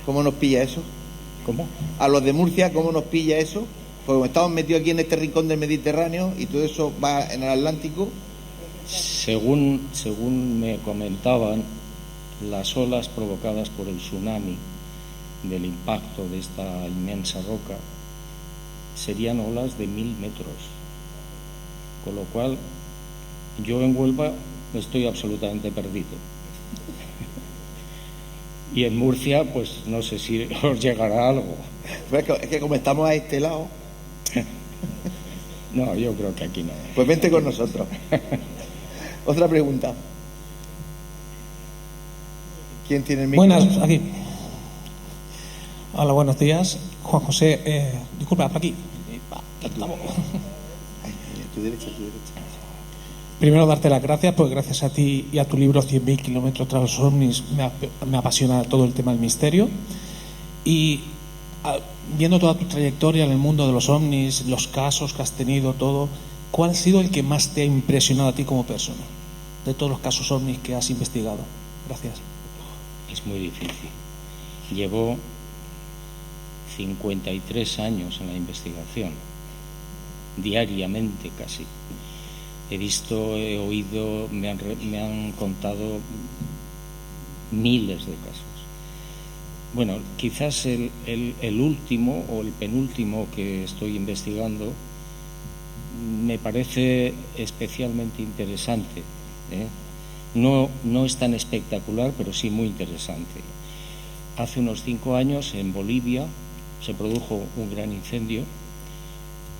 ¿cómo nos pilla eso? ¿Cómo? A los de Murcia, ¿cómo nos pilla eso? Porque estamos metidos aquí en este rincón del Mediterráneo y todo eso va en el Atlántico. Según me comentaban, las olas provocadas por el tsunami del impacto de esta inmensa roca serían olas de 1.000 metros, con lo cual yo en Huelva estoy absolutamente perdido. Y en Murcia, pues no sé si os llegará algo. Pues es que como estamos a este lado... No, yo creo que aquí no. Pues vente con nosotros. Otra pregunta. ¿Quién tiene el micro? Buenas, aquí. Hola, buenos días. Juan José, disculpa, por aquí. Estamos. Tu derecha, tu derecha. Primero, darte las gracias, porque gracias a ti y a tu libro 100.000 kilómetros tras los ovnis me apasiona todo el tema del misterio. Y viendo toda tu trayectoria en el mundo de los ovnis, los casos que has tenido, todo, ¿cuál ha sido el que más te ha impresionado a ti como persona? De todos los casos ovnis que has investigado. Gracias. Es muy difícil. Llevo 53 años en la investigación, diariamente casi. He visto, he oído, me han contado miles de casos. Bueno, quizás el último o el penúltimo que estoy investigando me parece especialmente interesante, ¿eh? No es tan espectacular, pero sí muy interesante. Hace unos 5 años en Bolivia se produjo un gran incendio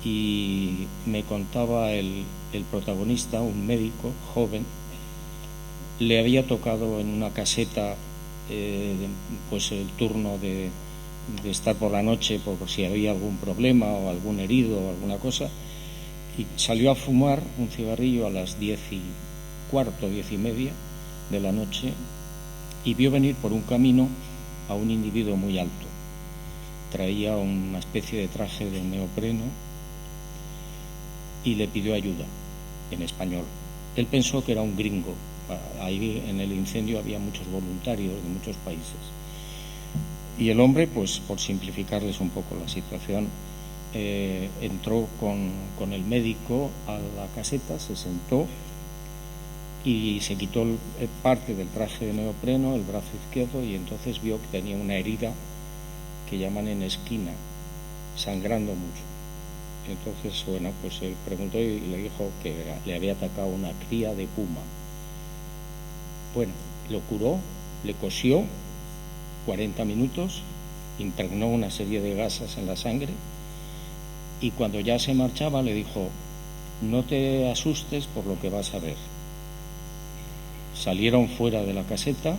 y me contaba el protagonista, un médico joven, le había tocado en una caseta pues el turno de estar por la noche por si había algún problema o algún herido o alguna cosa, y salió a fumar un cigarrillo a las 10:15, 10:30 de la noche y vio venir por un camino a un individuo muy alto. Traía una especie de traje de neopreno y le pidió ayuda en español. Él pensó que era un gringo. Ahí en el incendio había muchos voluntarios de muchos países. Y el hombre, pues por simplificarles un poco la situación, entró con el médico a la caseta, se sentó y se quitó parte del traje de neopreno, el brazo izquierdo, y entonces vio que tenía una herida que llaman en esquina, sangrando mucho. Entonces, bueno, pues él preguntó y le dijo que le había atacado una cría de puma. Bueno, lo curó, le cosió 40 minutos, impregnó una serie de gasas en la sangre y cuando ya se marchaba le dijo: no te asustes por lo que vas a ver. Salieron fuera de la caseta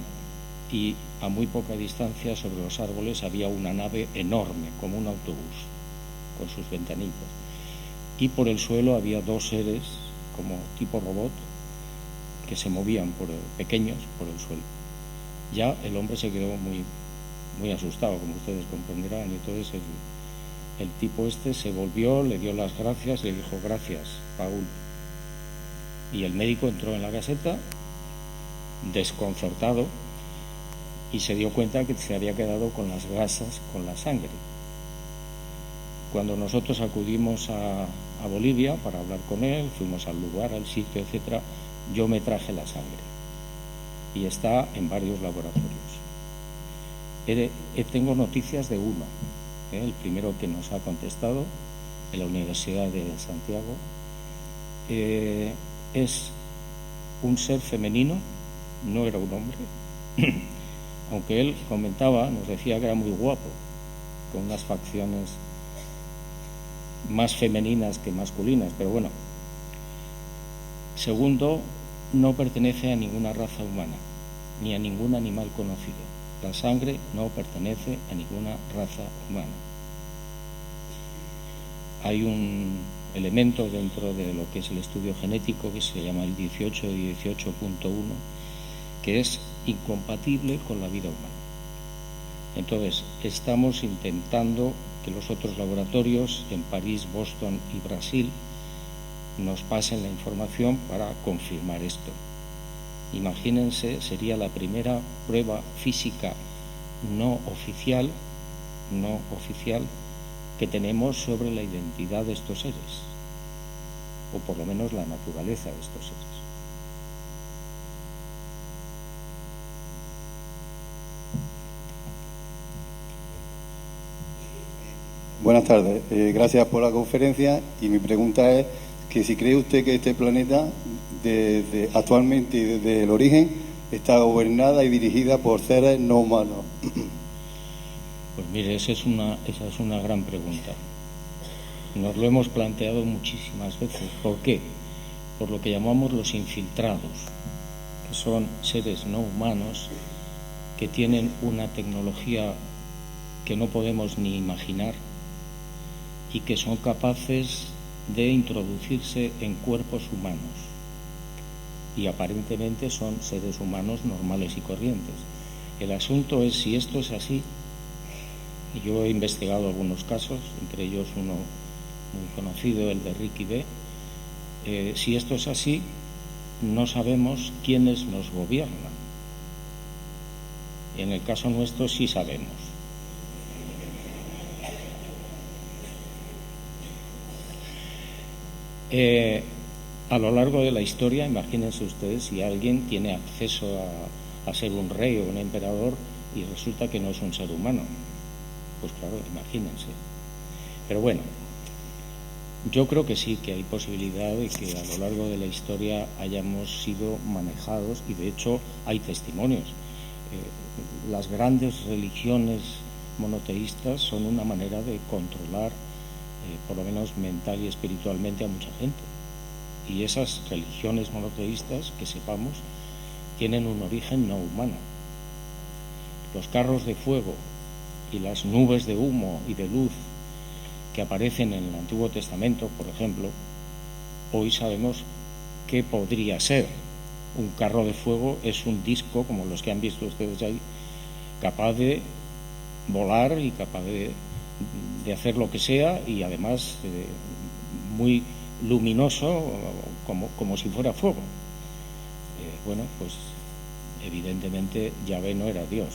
y a muy poca distancia sobre los árboles había una nave enorme, como un autobús, con sus ventanillas. Y por el suelo había dos seres, como tipo robot, que se movían pequeños por el suelo. Ya el hombre se quedó muy asustado, como ustedes comprenderán, y entonces el tipo este se volvió, le dio las gracias, le dijo: gracias, Paul. Y el médico entró en la caseta desconcertado y se dio cuenta que se había quedado con las gasas, con la sangre. Cuando nosotros acudimos a Bolivia para hablar con él, fuimos al lugar, al sitio, etcétera, yo me traje la sangre y está en varios laboratorios. Tengo noticias de uno, el primero que nos ha contestado, en la Universidad de Santiago. Es un ser femenino, no era un hombre, aunque él comentaba, nos decía que era muy guapo, con unas facciones más femeninas que masculinas, pero bueno. Segundo, no pertenece a ninguna raza humana, ni a ningún animal conocido. La sangre no pertenece a ninguna raza humana. Hay un elemento dentro de lo que es el estudio genético que se llama el 18 y 18.1, que es incompatible con la vida humana. Entonces, estamos intentando que los otros laboratorios en París, Boston y Brasil nos pasen la información para confirmar esto. Imagínense, sería la primera prueba física no oficial que tenemos sobre la identidad de estos seres, o por lo menos la naturaleza de estos seres. Buenas tardes, gracias por la conferencia, y mi pregunta es que si cree usted que este planeta actualmente y desde el origen está gobernada y dirigida por seres no humanos. Pues mire, esa es una gran pregunta. Nos lo hemos planteado muchísimas veces. ¿Por qué? Por lo que llamamos los infiltrados, que son seres no humanos que tienen una tecnología que no podemos ni imaginar y que son capaces de introducirse en cuerpos humanos, y aparentemente son seres humanos normales y corrientes. El asunto es si esto es así. Yo he investigado algunos casos, entre ellos uno muy conocido, el de Ricky B. Si esto es así, no sabemos quiénes nos gobiernan. En el caso nuestro sí sabemos. A lo largo de la historia, imagínense ustedes si alguien tiene acceso a ser un rey o un emperador y resulta que no es un ser humano. Pues claro, imagínense. Pero bueno, yo creo que sí, que hay posibilidad de que a lo largo de la historia hayamos sido manejados, y de hecho hay testimonios. Las grandes religiones monoteístas son una manera de controlar, por lo menos mental y espiritualmente, a mucha gente. Y esas religiones monoteístas, que sepamos, tienen un origen no humano. Los carros de fuego y las nubes de humo y de luz que aparecen en el Antiguo Testamento, por ejemplo, hoy sabemos qué podría ser. Un carro de fuego es un disco, como los que han visto ustedes ahí, capaz de volar y capaz de hacer lo que sea, y además muy luminoso, como si fuera fuego. Bueno, pues evidentemente Yahvé no era Dios.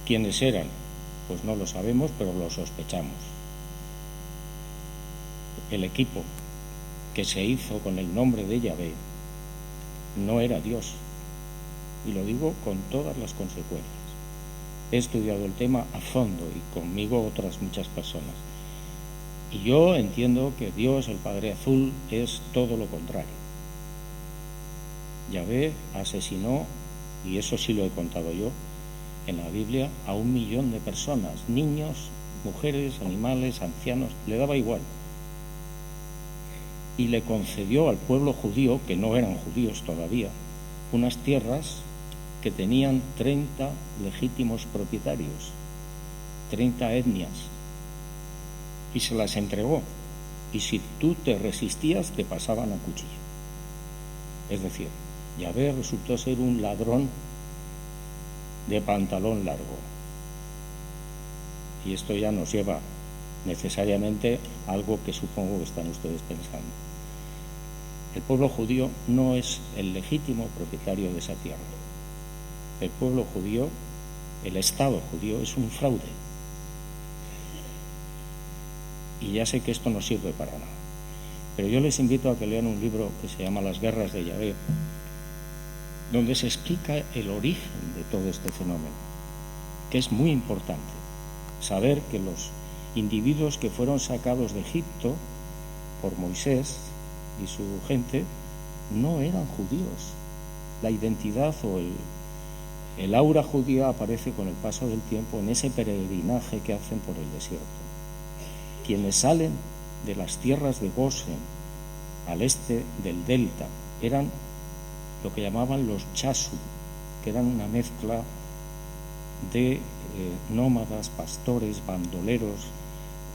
¿Quiénes eran? Pues no lo sabemos, pero lo sospechamos. El equipo que se hizo con el nombre de Yahvé no era Dios, y lo digo con todas las consecuencias. He estudiado el tema a fondo, y conmigo otras muchas personas, y yo entiendo que Dios, el Padre Azul, es todo lo contrario. Yahvé asesinó, y eso sí lo he contado yo en la Biblia, a 1 millón de personas, niños, mujeres, animales, ancianos, le daba igual. Y le concedió al pueblo judío, que no eran judíos todavía, unas tierras que tenían 30 legítimos propietarios, 30 etnias, y se las entregó. Y si tú te resistías, te pasaban a cuchillo. Es decir, Yahvé resultó ser un ladrón de pantalón largo. Y esto ya nos lleva necesariamente a algo que supongo que están ustedes pensando. El pueblo judío no es el legítimo propietario de esa tierra. El pueblo judío, el Estado judío, es un fraude. Y ya sé que esto no sirve para nada, pero yo les invito a que lean un libro que se llama Las guerras de Yahvé, donde se explica el origen de todo este fenómeno, que es muy importante saber que los individuos que fueron sacados de Egipto por Moisés y su gente no eran judíos. La identidad o el aura judía aparece con el paso del tiempo en ese peregrinaje que hacen por el desierto. Quienes salen de las tierras de Gosén al este del delta eran lo que llamaban los chasu, que eran una mezcla de nómadas, pastores, bandoleros,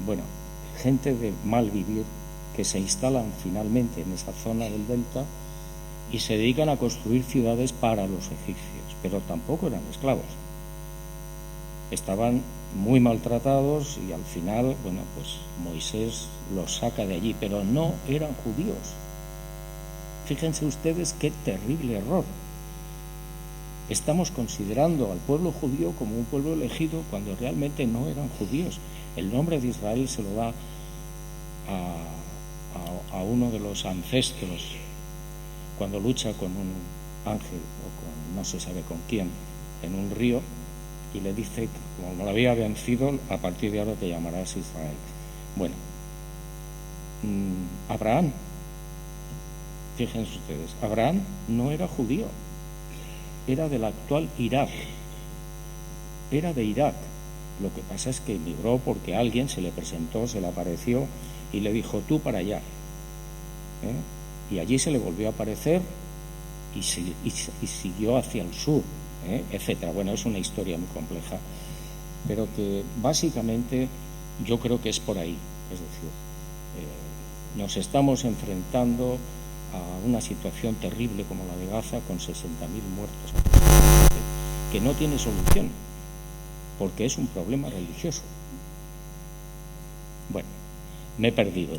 bueno, gente de mal vivir que se instalan finalmente en esa zona del delta y se dedican a construir ciudades para los egipcios, pero tampoco eran esclavos. Estaban muy maltratados y al final, bueno, pues Moisés los saca de allí, pero no eran judíos. Fíjense ustedes qué terrible error. Estamos considerando al pueblo judío como un pueblo elegido cuando realmente no eran judíos. El nombre de Israel se lo da a uno de los ancestros cuando lucha con un ángel o con no se sabe con quién en un río y le dice que como lo había vencido, a partir de ahora te llamarás Israel. Bueno, Abraham, fíjense ustedes, Abraham no era judío, era del actual Irak, era de Irak. Lo que pasa es que emigró porque alguien se le presentó, se le apareció y le dijo tú para allá, y allí se le volvió a aparecer y siguió hacia el sur, etcétera. Bueno, es una historia muy compleja, pero que básicamente yo creo que es por ahí. Es decir, nos estamos enfrentando a una situación terrible como la de Gaza, con 60.000 muertos, que no tiene solución, porque es un problema religioso. Bueno, me he perdido.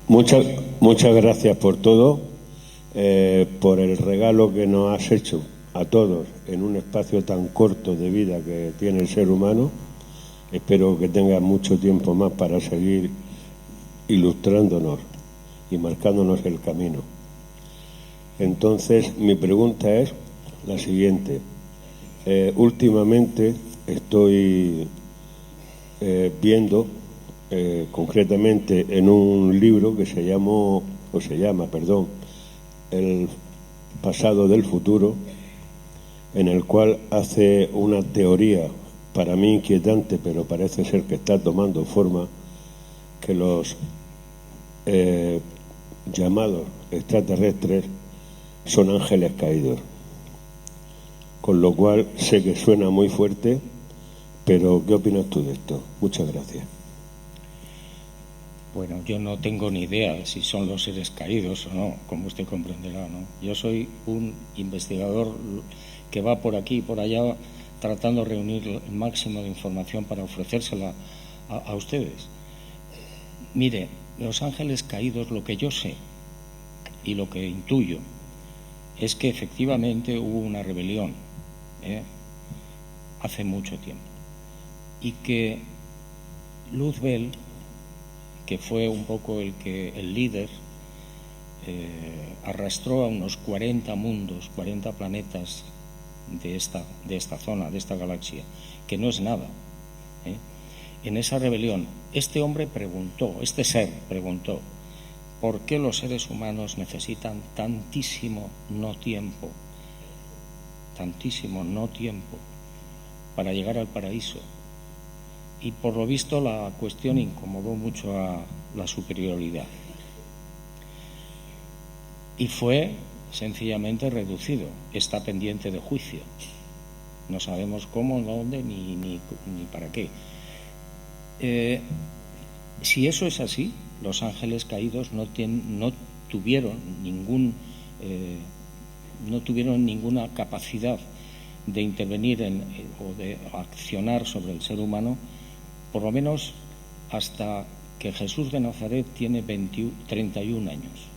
Muchas gracias por todo, por el regalo que nos has hecho a todos en un espacio tan corto de vida que tiene el ser humano. Espero que tengas mucho tiempo más para seguir ilustrándonos y marcándonos el camino. Entonces, mi pregunta es la siguiente. Últimamente estoy viendo concretamente en un libro que se llama, El pasado del futuro, en el cual hace una teoría para mí inquietante, pero parece ser que está tomando forma, que los llamados extraterrestres son ángeles caídos. Con lo cual sé que suena muy fuerte, pero ¿qué opinas tú de esto? Muchas gracias. Bueno, yo no tengo ni idea si son los seres caídos o no, como usted comprenderá, ¿no? Yo soy un investigador que va por aquí y por allá tratando de reunir el máximo de información para ofrecérsela a ustedes. Mire, los ángeles caídos, lo que yo sé y lo que intuyo es que efectivamente hubo una rebelión hace mucho tiempo y que Luzbel, que fue un poco el líder, arrastró a unos 40 mundos, 40 planetas de esta zona, de esta galaxia, que no es nada. En esa rebelión, este ser preguntó, ¿por qué los seres humanos necesitan tantísimo no tiempo para llegar al paraíso? Y por lo visto la cuestión incomodó mucho a la superioridad y fue sencillamente reducido. Está pendiente de juicio. No sabemos cómo, dónde, ni para qué. Si eso es así, los ángeles caídos no tuvieron ninguna capacidad de intervenir o de accionar sobre el ser humano, por lo menos hasta que Jesús de Nazaret tiene 31 años.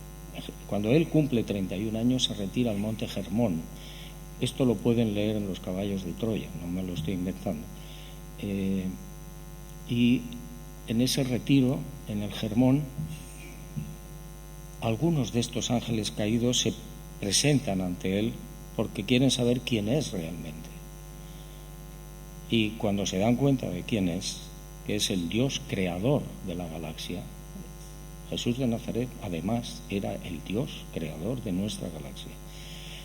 Cuando él cumple 31 años se retira al monte Hermón. Esto lo pueden leer en los caballos de Troya, no me lo estoy inventando. Y en ese retiro, en el Hermón, algunos de estos ángeles caídos se presentan ante él porque quieren saber quién es realmente. Y cuando se dan cuenta de quién es, que es el Dios creador de la galaxia, Jesús de Nazaret además era el Dios creador de nuestra galaxia,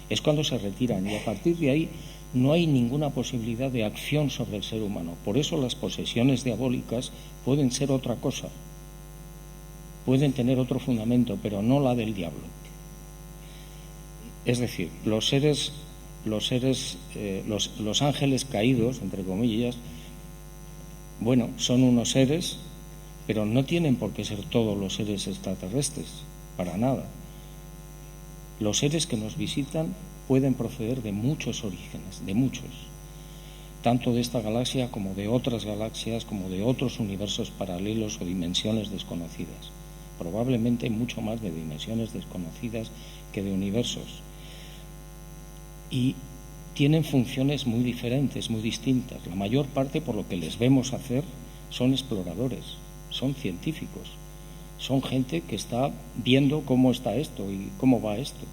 es cuando se retiran, y a partir de ahí no hay ninguna posibilidad de acción sobre el ser humano. Por eso las posesiones diabólicas pueden ser otra cosa, pueden tener otro fundamento, pero no la del diablo. Es decir, los ángeles caídos, entre comillas, bueno, son unos seres, pero no tienen por qué ser todos los seres extraterrestres, para nada. Los seres que nos visitan pueden proceder de muchos orígenes, de muchos, tanto de esta galaxia como de otras galaxias, como de otros universos paralelos o dimensiones desconocidas. Probablemente mucho más de dimensiones desconocidas que de universos. Y tienen funciones muy diferentes, muy distintas. La mayor parte, por lo que les vemos hacer, son exploradores, son científicos, son gente que está viendo cómo está esto y cómo va esto.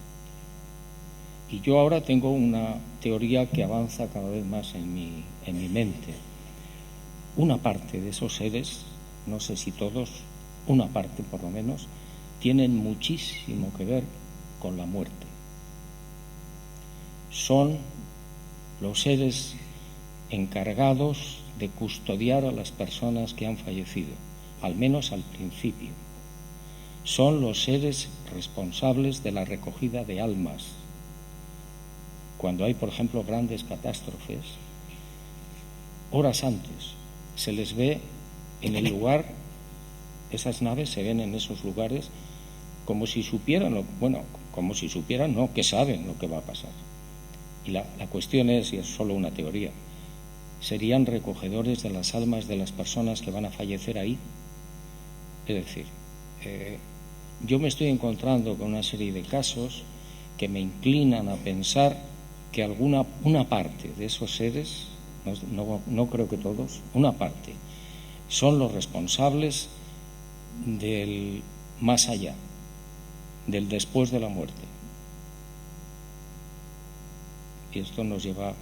Y yo ahora tengo una teoría que avanza cada vez más en mi mente. Una parte de esos seres, no sé si todos, una parte por lo menos, tienen muchísimo que ver con la muerte. Son los seres encargados de custodiar a las personas que han fallecido, al menos al principio. Son los seres responsables de la recogida de almas. Cuando hay, por ejemplo, grandes catástrofes, horas antes se les ve en el lugar, esas naves se ven en esos lugares como si supieran, no, que saben lo que va a pasar. Y la cuestión es, y es solo una teoría, ¿serían recogedores de las almas de las personas que van a fallecer ahí? Es decir, yo me estoy encontrando con una serie de casos que me inclinan a pensar que una parte de esos seres, no creo que todos, una parte, son los responsables del más allá, del después de la muerte. Y esto nos lleva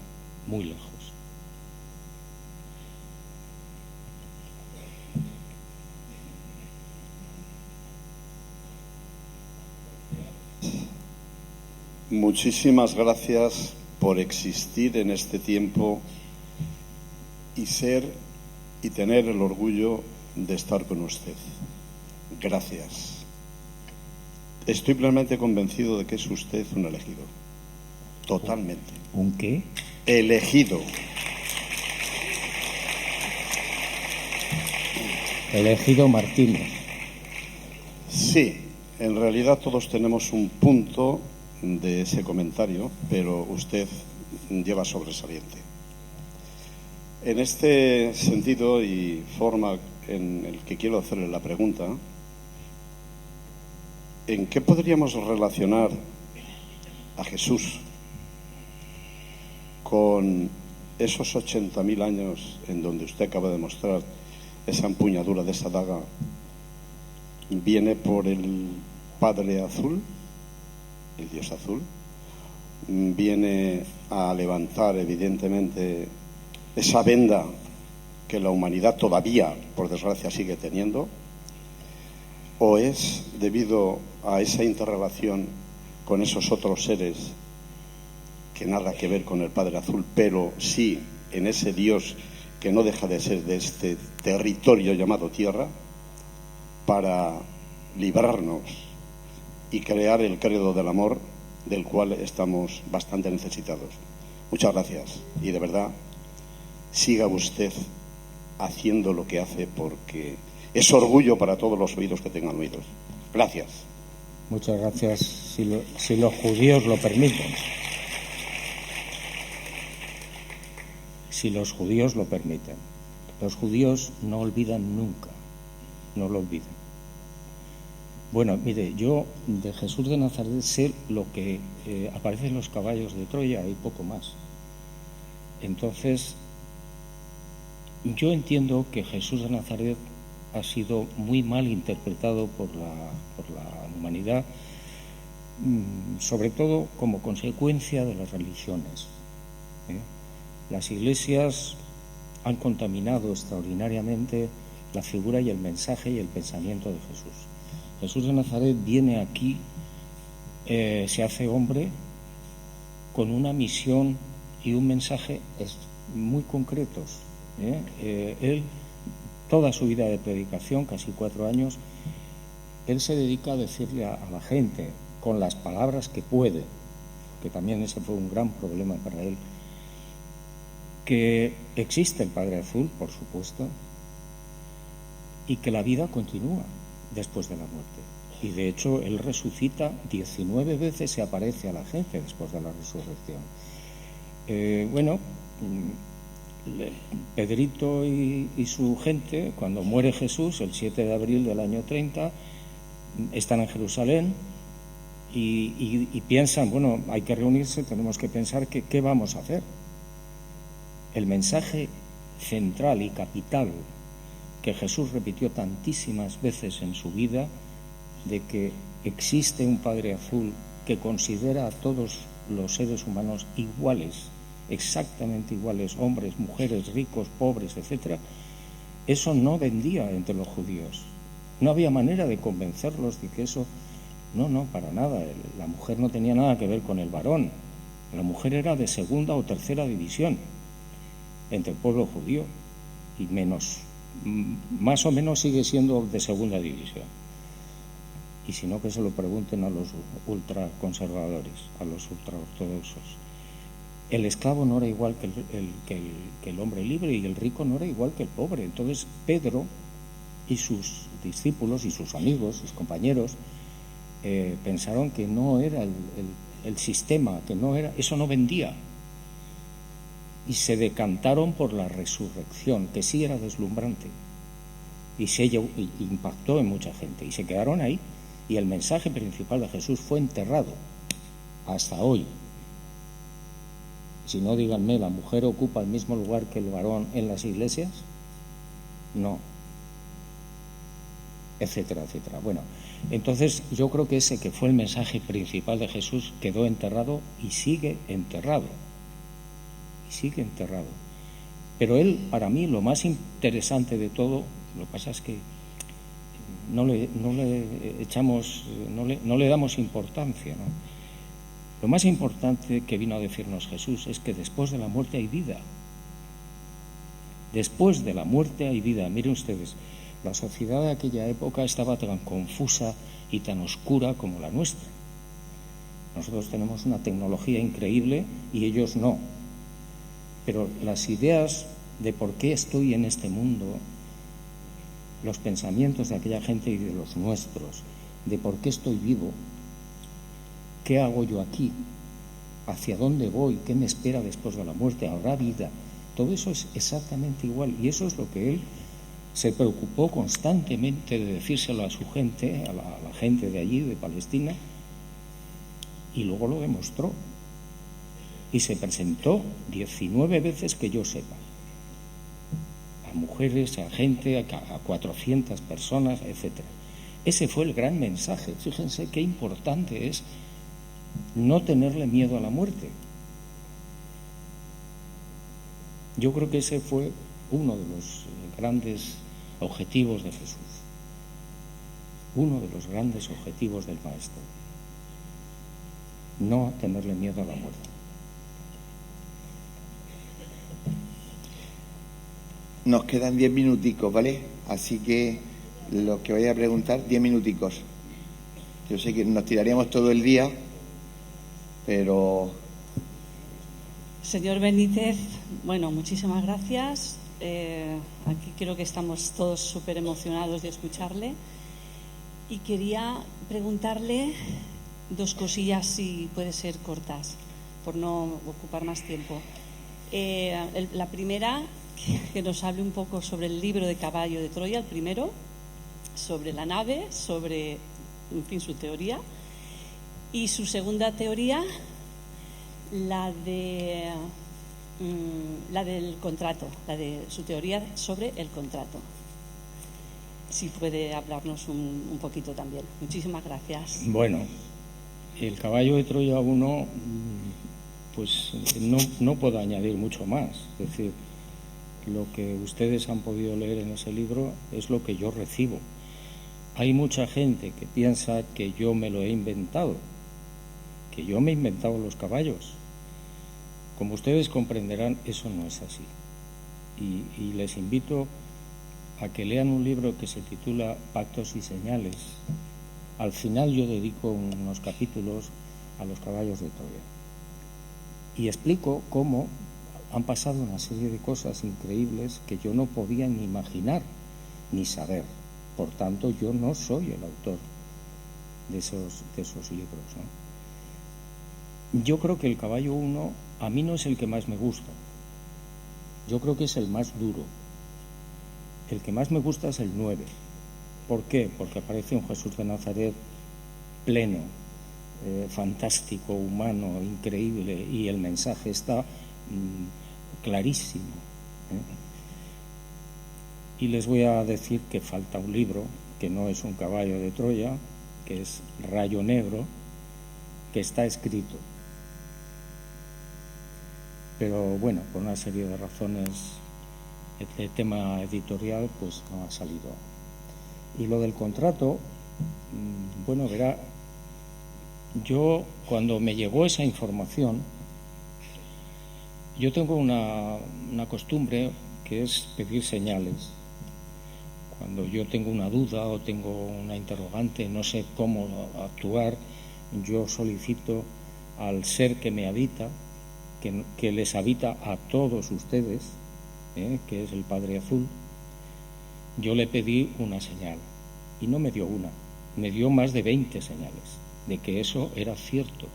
muy lejos. Muchísimas gracias por existir en este tiempo y ser y tener el orgullo de estar con usted. Gracias. Estoy plenamente convencido de que es usted un elegido. Totalmente. ¿Un qué? Elegido. Elegido Martínez. Sí, en realidad todos tenemos un punto de ese comentario, pero usted lleva sobresaliente. En este sentido y forma en el que quiero hacerle la pregunta, ¿en qué podríamos relacionar a Jesús con esos 80.000 años en donde usted acaba de mostrar esa empuñadura de esa daga? ¿Viene por el Padre Azul, el Dios Azul? ¿Viene a levantar evidentemente esa venda que la humanidad todavía, por desgracia, sigue teniendo? o es debido a esa interrelación con esos otros seres que nada que ver con el Padre Azul, pero sí en ese Dios que no deja de ser de este territorio llamado Tierra, para librarnos y crear el credo del amor del cual estamos bastante necesitados. Muchas gracias y de verdad siga usted haciendo lo que hace, porque es orgullo para todos los oídos que tengan oídos. Gracias. Muchas gracias, si los judíos lo permiten. Si los judíos lo permiten. Los judíos no olvidan nunca, no lo olvidan. Bueno, mire, yo de Jesús de Nazaret sé lo que aparece en los caballos de Troya y poco más. Entonces, yo entiendo que Jesús de Nazaret ha sido muy mal interpretado por la humanidad, sobre todo como consecuencia de las religiones. Las iglesias han contaminado extraordinariamente la figura y el mensaje y el pensamiento de Jesús. Jesús de Nazaret viene aquí, se hace hombre con una misión y un mensaje muy concretos. Él, toda su vida de predicación, casi 4 años, él se dedica a decirle a la gente, con las palabras que puede, que también ese fue un gran problema para él, que existe el Padre Azul, por supuesto, y que la vida continúa después de la muerte. Y de hecho él resucita 19 veces, se aparece a la gente después de la resurrección. Pedrito y su gente, cuando muere Jesús el 7 de abril del año 30, están en Jerusalén y piensan, bueno, hay que reunirse, tenemos que pensar qué vamos a hacer. El mensaje central y capital que Jesús repitió tantísimas veces en su vida, de que existe un Padre Azul que considera a todos los seres humanos iguales, exactamente iguales, hombres, mujeres, ricos, pobres, etcétera, eso no vendía entre los judíos. No había manera de convencerlos de que eso, no, para nada. La mujer no tenía nada que ver con el varón. La mujer era de segunda o tercera división entre el pueblo judío, y más o menos sigue siendo de segunda división. Y si no, que se lo pregunten a los ultraconservadores, a los ultraortodoxos. El esclavo no era igual que el hombre libre, y el rico no era igual que el pobre. Entonces Pedro y sus discípulos y sus amigos, sus compañeros, pensaron que no era el sistema, que no era, eso no vendía. Y se decantaron por la resurrección, que sí era deslumbrante, y impactó en mucha gente, y se quedaron ahí. Y el mensaje principal de Jesús fue enterrado hasta hoy. Si no, díganme, ¿la mujer ocupa el mismo lugar que el varón en las iglesias? No. Etcétera, etcétera. Bueno, entonces yo creo que ese que fue el mensaje principal de Jesús quedó enterrado y sigue enterrado. Sigue enterrado. Pero él, para mí, lo más interesante de todo, lo que pasa es que no le damos importancia, ¿no? Lo más importante que vino a decirnos Jesús es que después de la muerte hay vida. Después de la muerte hay vida. Miren ustedes, la sociedad de aquella época estaba tan confusa y tan oscura como la nuestra. Nosotros tenemos una tecnología increíble y ellos no. Pero las ideas de por qué estoy en este mundo, los pensamientos de aquella gente y de los nuestros, de por qué estoy vivo, qué hago yo aquí, hacia dónde voy, qué me espera después de la muerte, habrá vida, todo eso es exactamente igual. Y eso es lo que él se preocupó constantemente de decírselo a su gente, a la gente de allí, de Palestina, y luego lo demostró. Y se presentó 19 veces que yo sepa, a mujeres, a gente, a 400 personas, etcétera. Ese fue el gran mensaje. Fíjense qué importante es no tenerle miedo a la muerte. Yo creo que ese fue uno de los grandes objetivos de Jesús. uno de los grandes objetivos del maestro. No tenerle miedo a la muerte. Nos quedan 10 minuticos, ¿vale? Así que lo que voy a preguntar, 10 minuticos. Yo sé que nos tiraríamos todo el día, pero... Señor Benítez, bueno, muchísimas gracias. Aquí creo que estamos todos súper emocionados de escucharle. Y quería preguntarle dos cosillas, si puede ser cortas, por no ocupar más tiempo. La primera, que nos hable un poco sobre el libro de Caballo de Troya, el primero, sobre la nave, sobre, en fin, su teoría. Y su segunda teoría, la del contrato, la de su teoría sobre el contrato. Si puede hablarnos un poquito también. Muchísimas gracias. Bueno, el Caballo de Troya 1, pues no puedo añadir mucho más. Es decir, lo que ustedes han podido leer en ese libro es lo que yo recibo. Hay mucha gente que piensa que yo me lo he inventado, que yo me he inventado los caballos. Como ustedes comprenderán, eso no es así. Y les invito a que lean un libro que se titula Pactos y Señales. Al final yo dedico unos capítulos a los caballos de Troya. Y explico cómo han pasado una serie de cosas increíbles que yo no podía ni imaginar ni saber. Por tanto, yo no soy el autor de esos libros, ¿no? Yo creo que el Caballo 1 a mí no es el que más me gusta. Yo creo que es el más duro. El que más me gusta es el 9. ¿Por qué? Porque aparece un Jesús de Nazaret pleno, fantástico, humano, increíble, y el mensaje está clarísimo. Y les voy a decir que falta un libro, que no es un Caballo de Troya, que es Rayo Negro, que está escrito. Pero bueno, por una serie de razones, el tema editorial pues no ha salido. Y lo del contrato, bueno, verá, yo cuando me llegó esa información, yo tengo una costumbre que es pedir señales. Cuando yo tengo una duda o tengo una interrogante, no sé cómo actuar, yo solicito al ser que me habita, que les habita a todos ustedes, que es el Padre Azul, yo le pedí una señal y no me dio una, me dio más de 20 señales de que eso era cierto.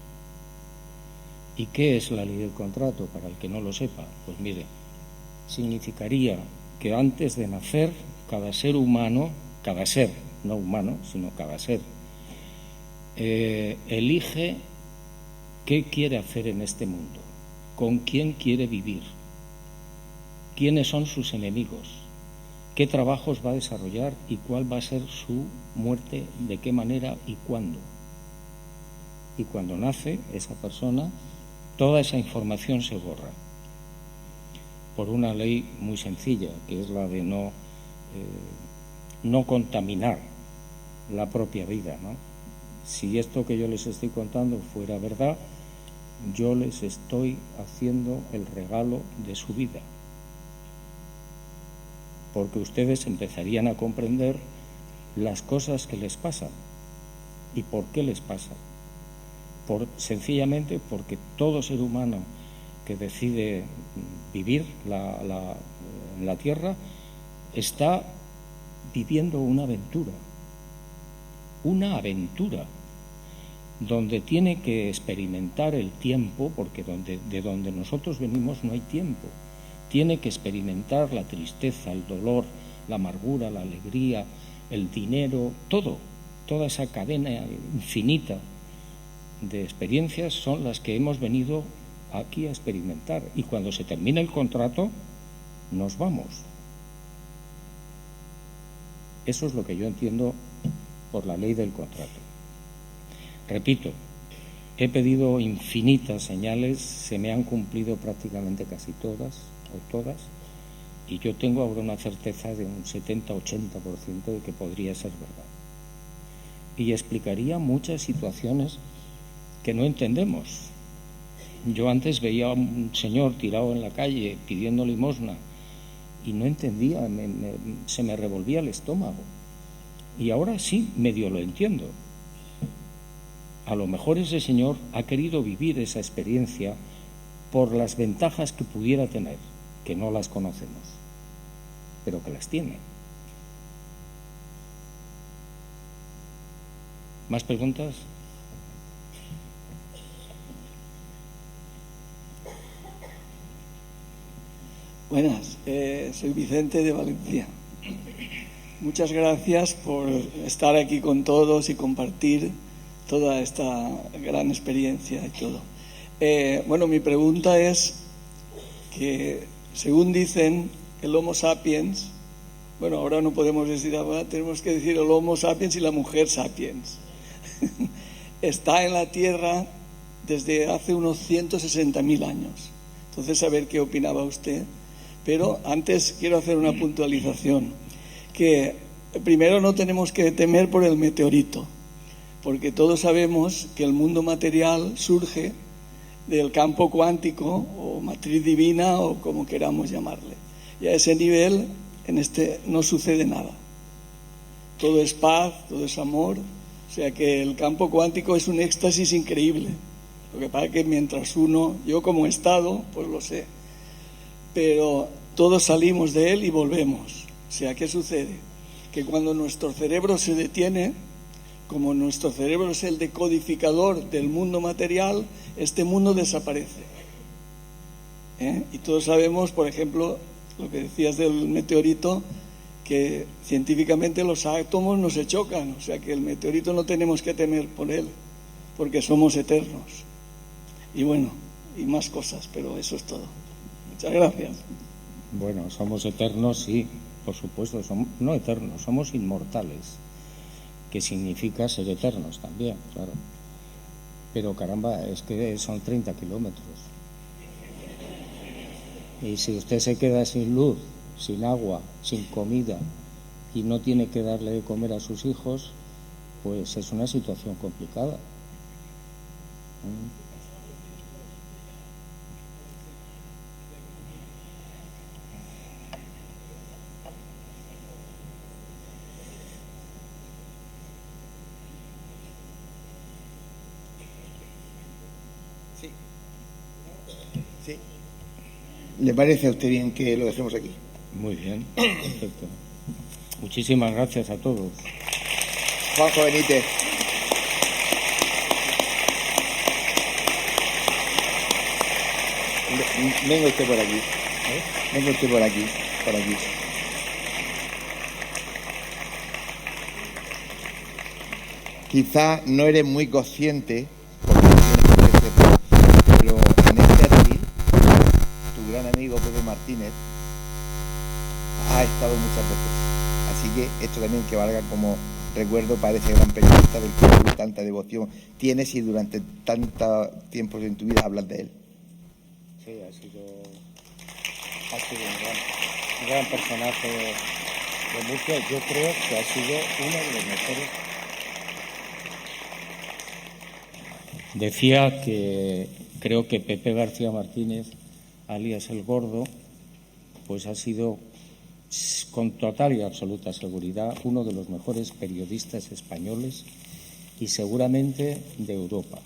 ¿Y qué es la ley del contrato? Para el que no lo sepa, pues mire, significaría que antes de nacer, cada ser humano, cada ser, no humano, sino cada ser, elige qué quiere hacer en este mundo, con quién quiere vivir, quiénes son sus enemigos, qué trabajos va a desarrollar y cuál va a ser su muerte, de qué manera y cuándo. Y cuando nace esa persona, toda esa información se borra por una ley muy sencilla, que es la de no contaminar la propia vida, ¿no? Si esto que yo les estoy contando fuera verdad, yo les estoy haciendo el regalo de su vida, porque ustedes empezarían a comprender las cosas que les pasan y por qué les pasan. Sencillamente porque todo ser humano que decide vivir en la Tierra está viviendo una aventura donde tiene que experimentar el tiempo, porque de donde nosotros venimos no hay tiempo. Tiene que experimentar la tristeza, el dolor, la amargura, la alegría, el dinero, toda esa cadena infinita de experiencias son las que hemos venido aquí a experimentar. Y cuando se termina el contrato, nos vamos. Eso es lo que yo entiendo por la ley del contrato. Repito, he pedido infinitas señales, se me han cumplido prácticamente casi todas, y yo tengo ahora una certeza de un 70-80% de que podría ser verdad. y explicaría muchas situaciones que no entendemos. Yo antes veía a un señor tirado en la calle pidiendo limosna y no entendía, se me revolvía el estómago. Y ahora sí, medio lo entiendo. A lo mejor ese señor ha querido vivir esa experiencia por las ventajas que pudiera tener, que no las conocemos, pero que las tiene. ¿Más preguntas? Buenas, soy Vicente de Valencia. Muchas gracias por estar aquí con todos y compartir toda esta gran experiencia y todo. Bueno, mi pregunta es que, según dicen, el Homo sapiens, bueno, ahora no podemos decir ahora, tenemos que decir el Homo sapiens y la mujer sapiens, está en la Tierra desde hace unos 160.000 años. Entonces, a ver qué opinaba usted. Pero antes quiero hacer una puntualización, que primero no tenemos que temer por el meteorito, porque todos sabemos que el mundo material surge del campo cuántico o matriz divina o como queramos llamarle. Y a ese nivel no sucede nada. Todo es paz, todo es amor, o sea que el campo cuántico es un éxtasis increíble. Lo que pasa es que mientras yo como he estado, pues lo sé, pero todos salimos de él y volvemos. O sea, ¿qué sucede? Que cuando nuestro cerebro se detiene, como nuestro cerebro es el decodificador del mundo material, este mundo desaparece. Y todos sabemos, por ejemplo, lo que decías del meteorito, que científicamente los átomos no se chocan, o sea que el meteorito no tenemos que temer por él, porque somos eternos. Y bueno, y más cosas, pero eso es todo. Muchas gracias. Bueno, somos eternos, sí, por supuesto, no eternos, somos inmortales, que significa ser eternos también, claro. Pero caramba, es que son 30 kilómetros. Y si usted se queda sin luz, sin agua, sin comida y no tiene que darle de comer a sus hijos, pues es una situación complicada. Sí. ¿Le parece a usted bien que lo dejemos aquí? Muy bien, perfecto. Muchísimas gracias a todos. Juanjo Benítez. Venga usted por aquí. Venga usted por aquí, por aquí. Quizá no eres muy consciente, pero en este atril, tu gran amigo Pepe Martínez ha estado muchas veces. Así que esto también que valga como recuerdo para ese gran periodista del que tú tanta devoción tienes y durante tanto tiempo en tu vida hablas de él. Sí, ha sido un gran personaje de Murcia. Yo creo que ha sido uno de los mejores. Decía que creo que Pepe García Martínez, alias El Gordo, pues ha sido con total y absoluta seguridad uno de los mejores periodistas españoles y seguramente de Europa.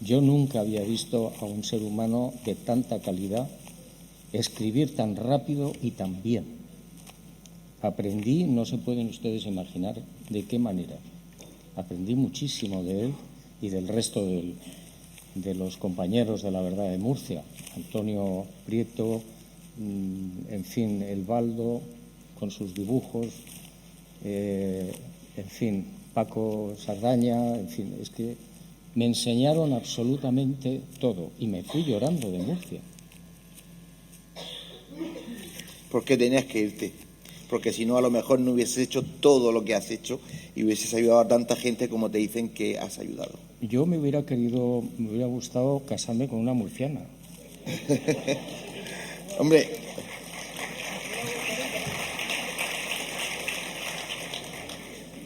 Yo nunca había visto a un ser humano de tanta calidad escribir tan rápido y tan bien. Aprendí, no se pueden ustedes imaginar de qué manera. Aprendí muchísimo de él y del resto de los compañeros de La Verdad de Murcia. Antonio Prieto, en fin, El Baldo, con sus dibujos, en fin, Paco Sardaña, en fin, es que me enseñaron absolutamente todo y me fui llorando de Murcia. ¿Por qué tenías que irte? Porque si no, a lo mejor no hubieses hecho todo lo que has hecho y hubieses ayudado a tanta gente como te dicen que has ayudado. Yo me hubiera gustado casarme con una murciana. Hombre,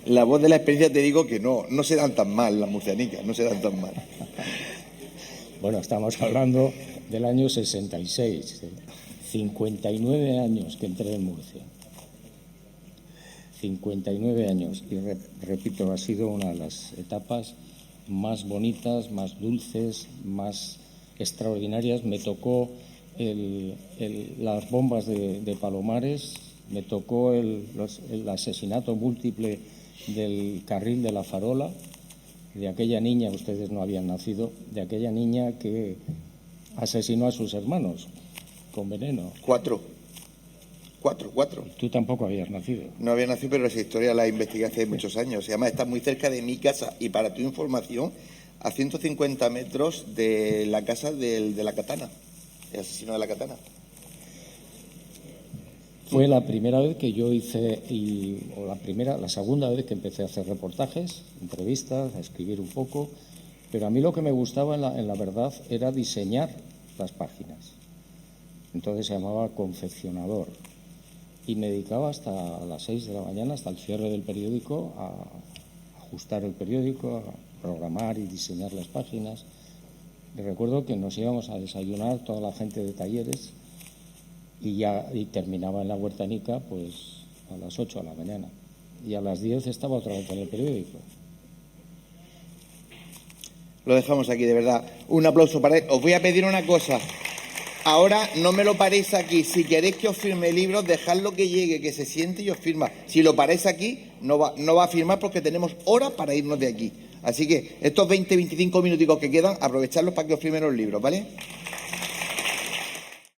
la voz de la experiencia te digo que no se dan tan mal las murcianicas, no se dan tan mal. Bueno, estamos hablando del año 66, 59 años que entré en Murcia. 59 años y repito, ha sido una de las etapas más bonitas, más dulces, más extraordinarias. Me tocó las bombas de Palomares, me tocó el asesinato múltiple del carril de La Farola, de aquella niña, ustedes no habían nacido, de aquella niña que asesinó a sus hermanos con veneno. Cuatro. Tú tampoco habías nacido. No había nacido, pero esa historia la investigué hace muchos años. Y además está muy cerca de mi casa. Y para tu información, a 150 metros de la casa de la Katana, el asesino de la Katana. Fue la primera vez que yo hice, la segunda vez que empecé a hacer reportajes, entrevistas, a escribir un poco. Pero a mí lo que me gustaba en la verdad era diseñar las páginas. Entonces se llamaba confeccionador. Y me dedicaba hasta las 6 de la mañana, hasta el cierre del periódico, a ajustar el periódico, a programar y diseñar las páginas. Y recuerdo que nos íbamos a desayunar toda la gente de talleres y terminaba en la Huertanica pues a las 8 de la mañana. Y a las 10 estaba otra vez en el periódico. Lo dejamos aquí, de verdad. Un aplauso para él. Os voy a pedir una cosa. Ahora no me lo paréis aquí. Si queréis que os firme libros, dejadlo que llegue, que se siente y os firma. Si lo paráis aquí, no va a firmar porque tenemos horas para irnos de aquí. Así que estos 20-25 minuticos que quedan, aprovechadlos para que os firmen los libros, ¿vale?